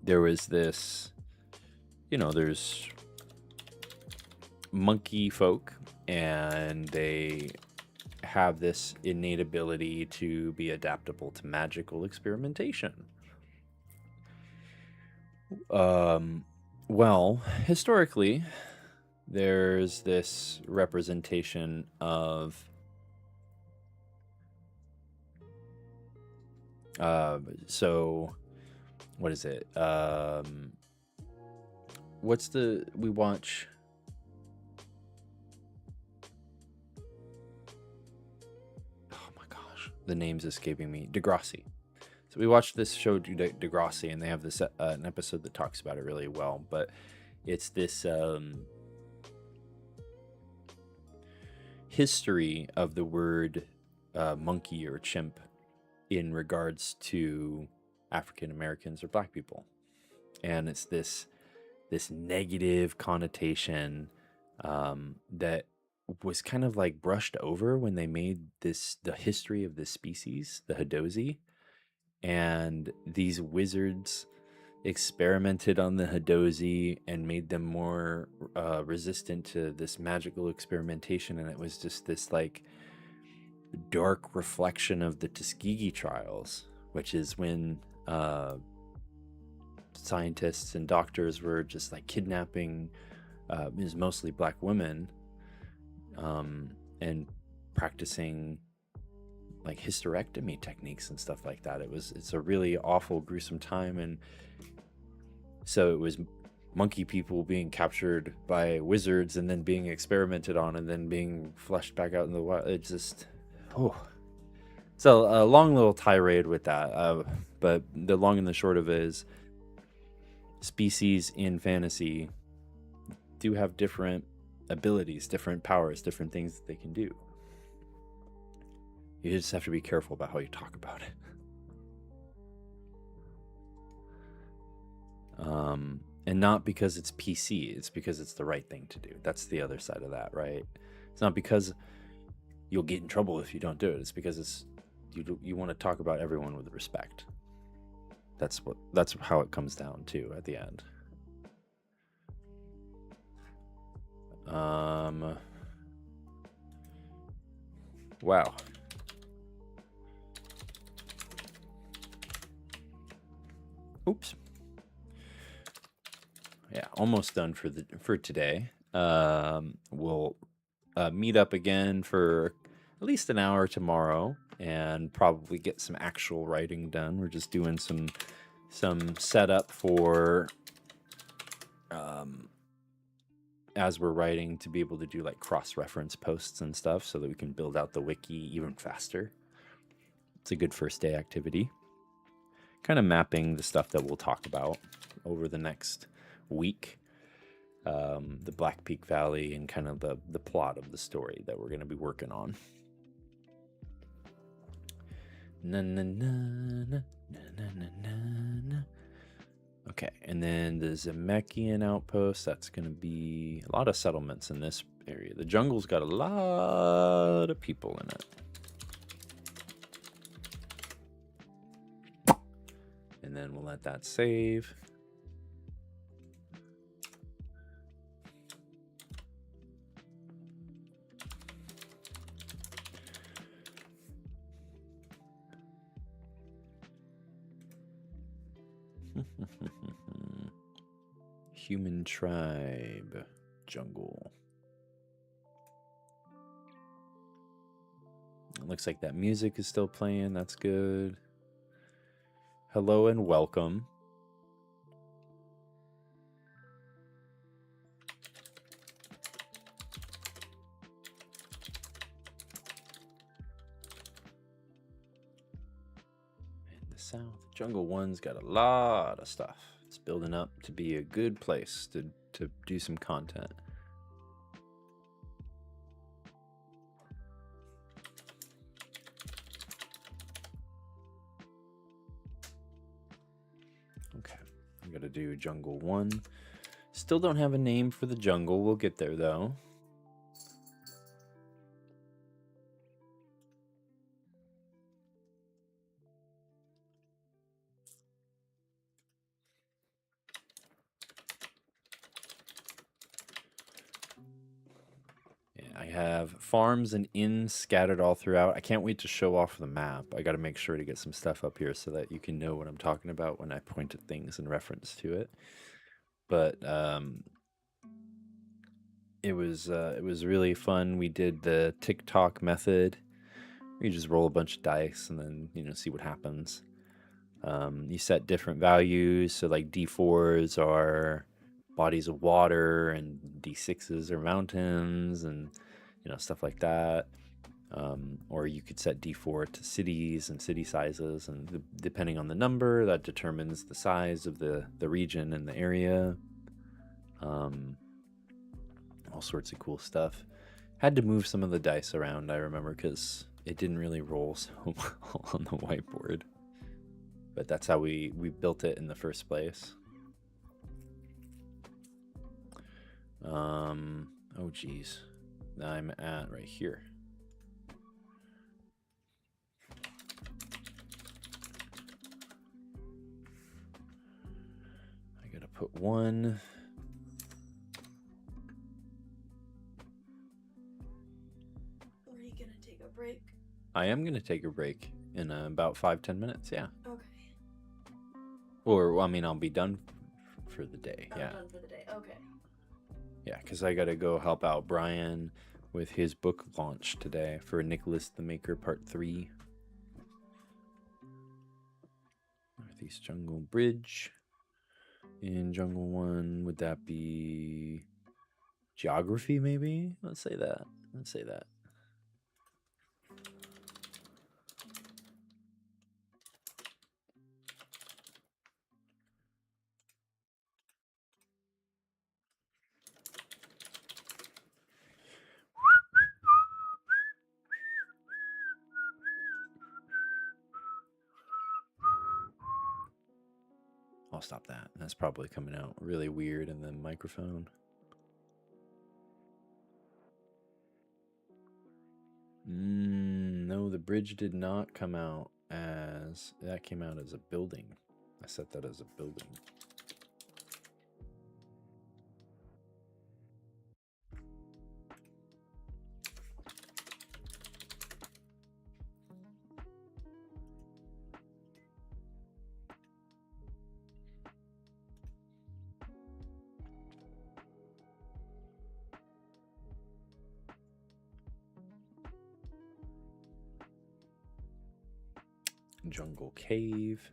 Speaker 1: There was this, there's monkey folk, and they have this innate ability to be adaptable to magical experimentation. Well, historically, there's this representation of so what is it? We watch oh my gosh, the name's escaping me. Degrassi. So we watched this show Degrassi, and they have this an episode that talks about it really well. But it's this history of the word monkey or chimp in regards to African Americans or Black people, and it's this negative connotation that was kind of like brushed over when they made the history of this species, the Hadozi. And these wizards experimented on the Hadozi and made them more resistant to this magical experimentation. And it was just this like dark reflection of the Tuskegee trials, which is when scientists and doctors were just like kidnapping is mostly Black women and practicing like hysterectomy techniques and stuff like that. It's a really awful, gruesome time. And so it was monkey people being captured by wizards and then being experimented on and then being flushed back out in the wild. It's just, oh. So a long little tirade with that. But the long and the short of it is species in fantasy do have different abilities, different powers, different things that they can do. You just have to be careful about how you talk about it. And not because it's PC, it's because it's the right thing to do. That's the other side of that, right? It's not because you'll get in trouble if you don't do it. It's because you want to talk about everyone with respect. That's how it comes down to at the end. Wow. Oops. Yeah, almost done for today. We'll meet up again for at least an hour tomorrow and probably get some actual writing done. We're just doing some setup for as we're writing to be able to do like cross-reference posts and stuff so that we can build out the wiki even faster. It's a good first day activity. Kind of mapping the stuff that we'll talk about over the next week. The Black Peak Valley and kind of the plot of the story that we're going to be working on. Na, na, na, na, na, na, na, na. Okay, and then the Zemeckis outpost, that's going to be a lot of settlements in this area. The jungle's got a lot of people in it. And then we'll let that save. Human tribe. Jungle. It looks like that music is still playing. That's good. Hello and welcome. In the south, Jungle 1's got a lot of stuff. It's building up to be a good place to do some content. Okay, I'm gonna do Jungle 1. Still don't have a name for the jungle. We'll get there though. I have farms and inns scattered all throughout. I can't wait to show off the map. I got to make sure to get some stuff up here so that you can know what I'm talking about when I point at things in reference to it. But it was really fun. We did the TikTok method. You just roll a bunch of dice and then see what happens. You set different values, so like D4s are bodies of water and D6s are mountains and stuff like that. Or you could set D4 to cities and city sizes, and depending on the number, that determines the size of the region and the area. All sorts of cool stuff. Had to move some of the dice around, I remember, because it didn't really roll so well on the whiteboard. But that's how we built it in the first place. Oh geez, I'm at right here. I gotta put one.
Speaker 2: Are you gonna take a break?
Speaker 1: I am gonna take a break in about 5-10 minutes. Yeah.
Speaker 2: Okay.
Speaker 1: Or I mean, I'll be done for the day. Yeah.
Speaker 2: Done for the day. Okay.
Speaker 1: Yeah, because I gotta go help out Brian with his book launch today for Nicholas the Maker Part 3. Northeast Jungle Bridge. In Jungle 1, would that be geography maybe? Let's say that. I'll stop that. That's probably coming out really weird in the microphone. No, the bridge did not come out as... That came out as a building. I set that as a building. Jungle Cave.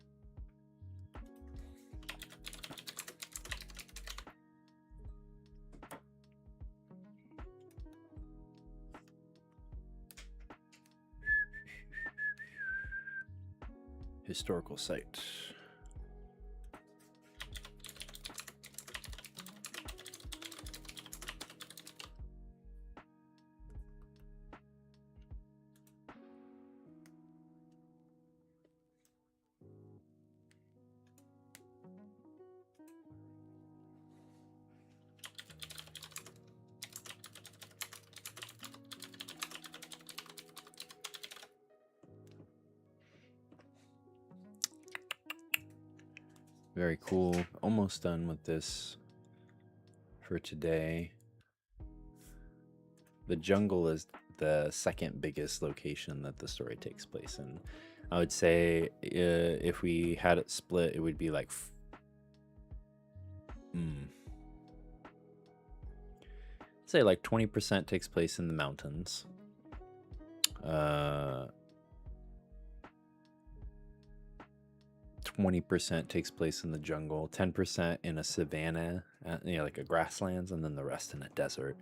Speaker 1: Historical site. Very cool. Almost done with this for today. The jungle is the second biggest location that the story takes place in. I would say if we had it split, it would be like say like 20% takes place in the mountains. 20% takes place in the jungle, 10% in a savanna, like a grasslands, and then the rest in a desert.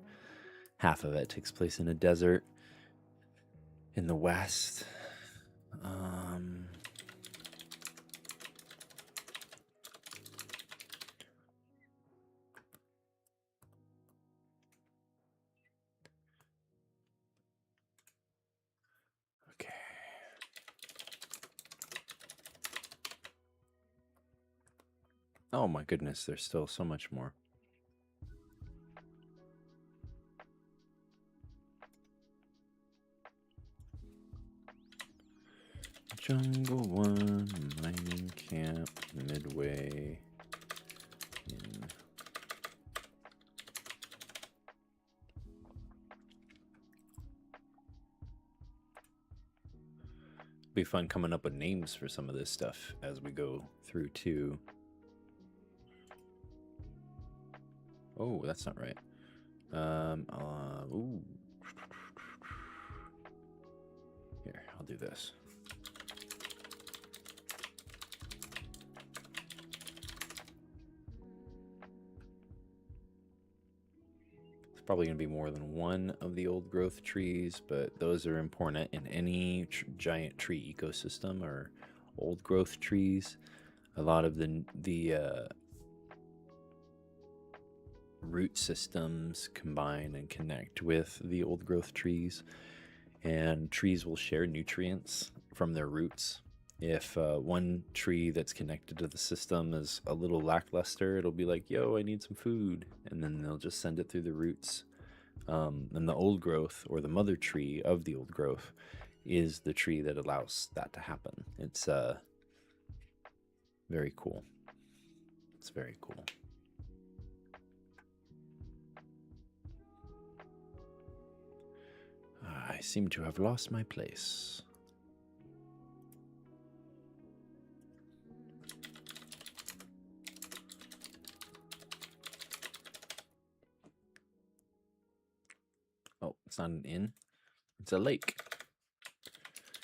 Speaker 1: Half of it takes place in a desert. In the west, okay. Oh my goodness, there's still so much more. Jungle 1, mining camp, midway in. Be fun coming up with names for some of this stuff as we go through too. Oh, that's not right. Ooh. Here, I'll do this. It's probably going to be more than one of the old growth trees, but those are important in any giant tree ecosystem or old growth trees. A lot of the root systems combine and connect with the old growth trees, and trees will share nutrients from their roots. If one tree that's connected to the system is a little lackluster, it'll be like, yo, I need some food, and then they'll just send it through the roots. And the old growth, or the mother tree of the old growth, is the tree that allows that to happen. It's very cool. It's very cool. I seem to have lost my place. Oh, it's not an inn. It's a lake.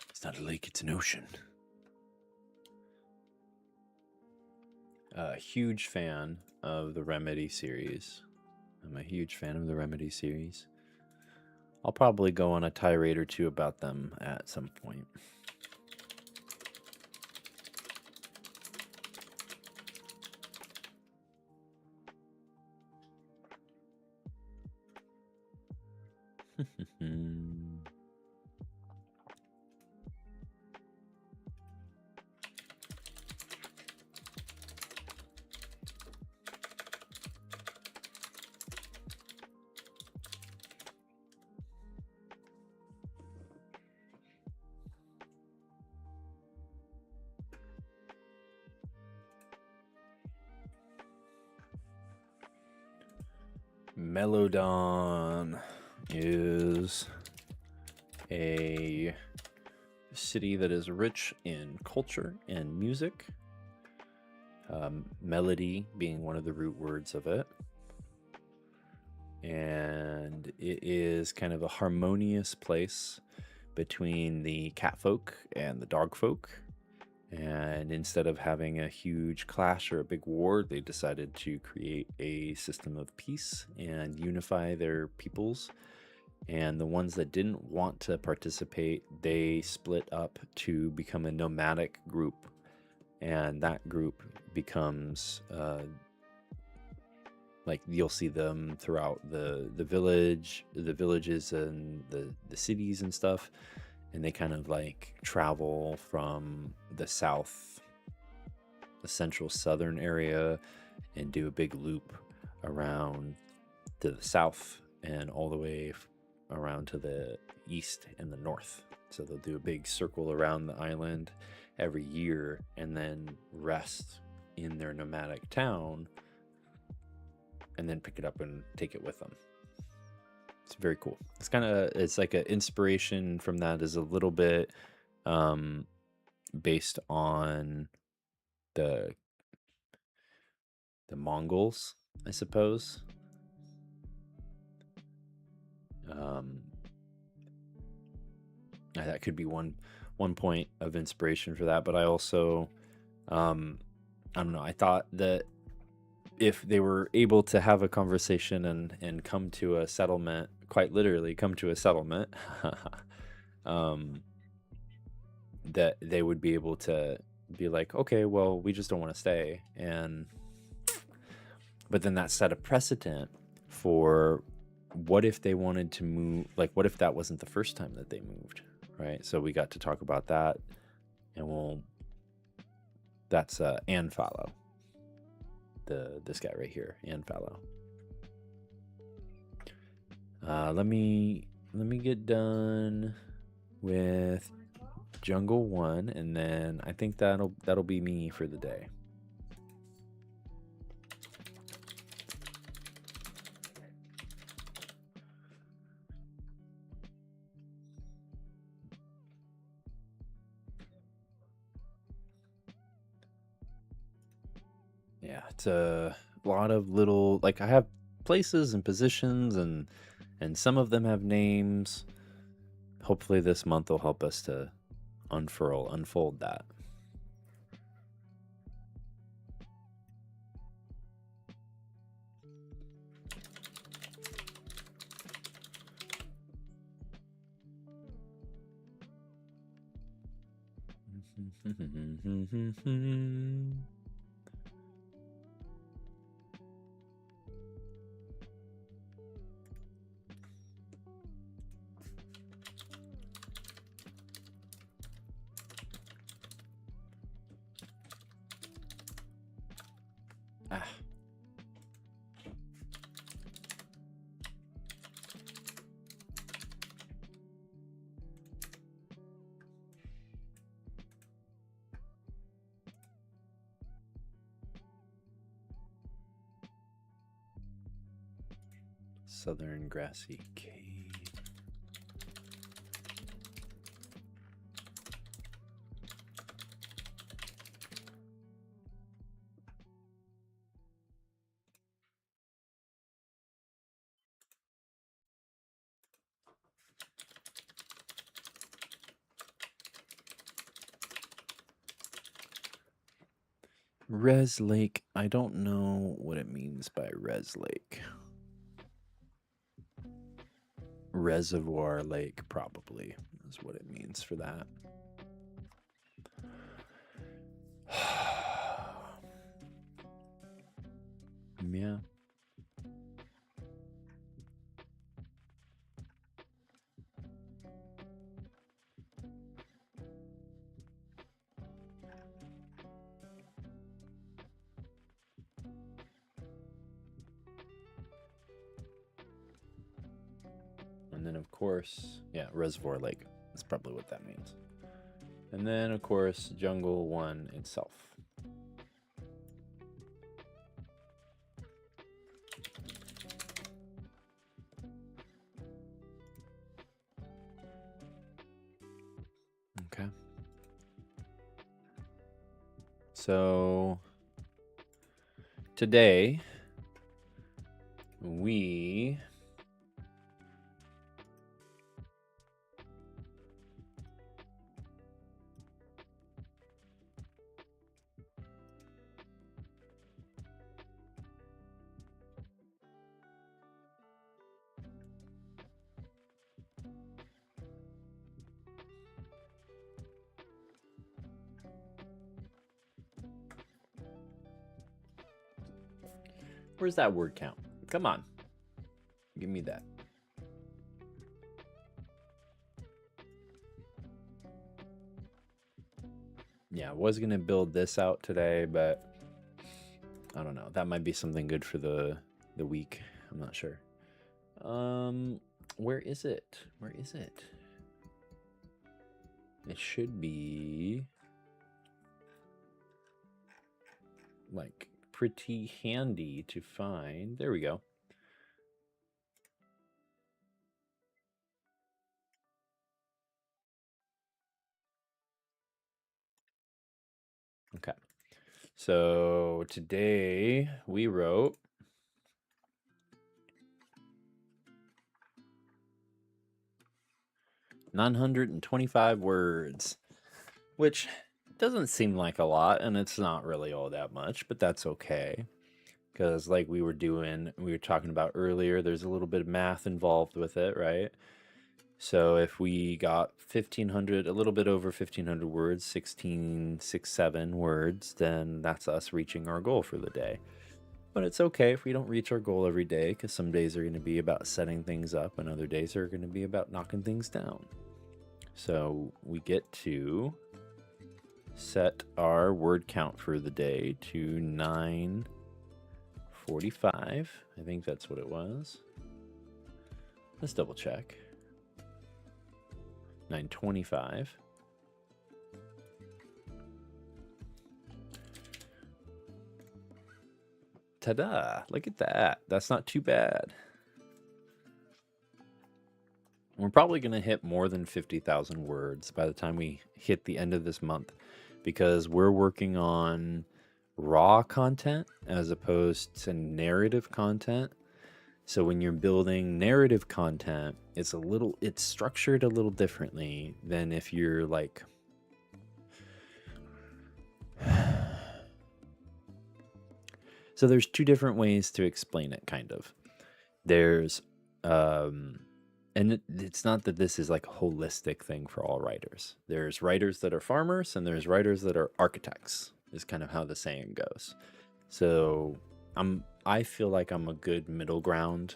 Speaker 1: It's not a lake, it's an ocean. A huge fan of the Remedy series. I'm a huge fan of the Remedy series. I'll probably go on a tirade or two about them at some point. Melodon is a city that is rich in culture and music, melody being one of the root words of it. And it is kind of a harmonious place between the cat folk and the dog folk. And instead of having a huge clash or a big war, they decided to create a system of peace and unify their peoples. And the ones that didn't want to participate, they split up to become a nomadic group. And that group becomes like you'll see them throughout the villages and the cities and stuff. And they kind of like travel from the south, the central southern area, and do a big loop around to the south and all the way around to the east and the north. So they'll do a big circle around the island every year and then rest in their nomadic town and then pick it up and take it with them. It's very cool. It's like an inspiration from that is a little bit based on the Mongols, I suppose. that could be one point of inspiration for that. But I also, I don't know. I thought that if they were able to have a conversation and come to a settlement, quite literally come to a settlement, that they would be able to be like, okay, well, we just don't want to stay. But then that set a precedent for what if they wanted to move, like what if that wasn't the first time that they moved, right? So we got to talk about that, and that's Ann Fallow, this guy right here, Ann Fallow. Let me get done with Jungle 1, and then I think that'll be me for the day. Yeah, it's a lot of little, like, I have places and positions, and some of them have names. Hopefully this month will help us to unfold that. Ah. Southern grassy cave. Res Lake. I don't know what it means by Res Lake. Reservoir Lake, probably, is what it means for that. Yeah. And then, of course, yeah, Reservoir Lake. That's probably what that means. And then, of course, Jungle 1 itself. Okay. So, today, we Where's that word count? Come on. Give me that. Yeah, I was going to build this out today, but I don't know. That might be something good for the week. I'm not sure. Where is it? Where is it? It should be like pretty handy to find. There we go. Okay. So today we wrote 925 words, which doesn't seem like a lot, and it's not really all that much, but that's okay. Because, like we were talking about earlier, there's a little bit of math involved with it, right? So if we got 1,500, a little bit over 1,500 words, 1667 words, then that's us reaching our goal for the day. But it's okay if we don't reach our goal every day, because some days are going to be about setting things up, and other days are going to be about knocking things down. So we get to set our word count for the day to 945. I think that's what it was. Let's double check. 925. Ta-da! Look at that. That's not too bad. We're probably going to hit more than 50,000 words by the time we hit the end of this month, because we're working on raw content as opposed to narrative content. So when you're building narrative content, it's structured a little differently than if you're like so there's two different ways to explain it, kind of. There's and it's not that this is like a holistic thing for all writers. There's writers that are farmers and there's writers that are architects, is kind of how the saying goes. So I feel like I'm a good middle ground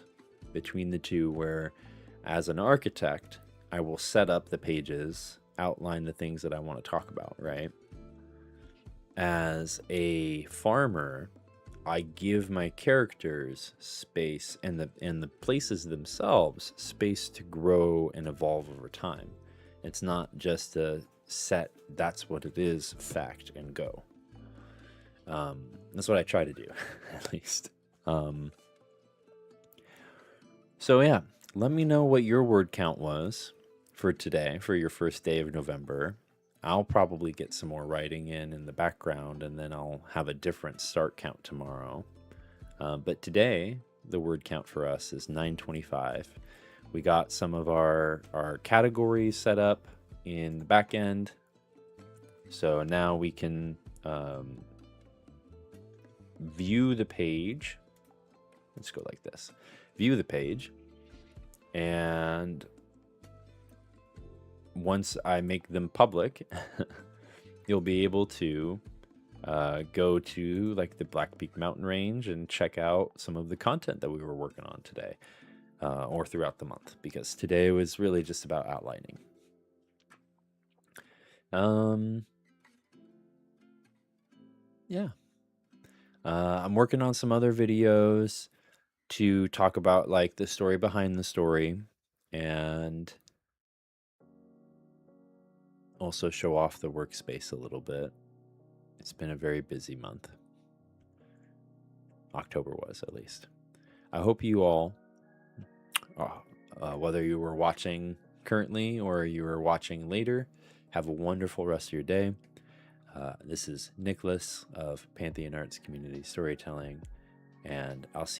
Speaker 1: between the two, where as an architect, I will set up the pages, outline the things that I want to talk about, right? As a farmer, I give my characters space and the places themselves space to grow and evolve over time. It's not just a set, that's what it is, fact, and go. That's what I try to do, at least. So yeah, let me know what your word count was for today, for your first day of November. I'll probably get some more writing in the background, and then I'll have a different start count tomorrow. But today, the word count for us is 925. We got some of our categories set up in the back end. So now we can view the page. Let's go like this. View the page. And once I make them public, you'll be able to go to like the Black Peak Mountain Range and check out some of the content that we were working on today, or throughout the month, because today was really just about outlining. Yeah. I'm working on some other videos to talk about like the story behind the story, and also show off the workspace a little bit. It's been a very busy month. October was, at least. I hope you all, whether you were watching currently or you are watching later, have a wonderful rest of your day. This is Nicholas of Pantheon Arts Community Storytelling, and I'll see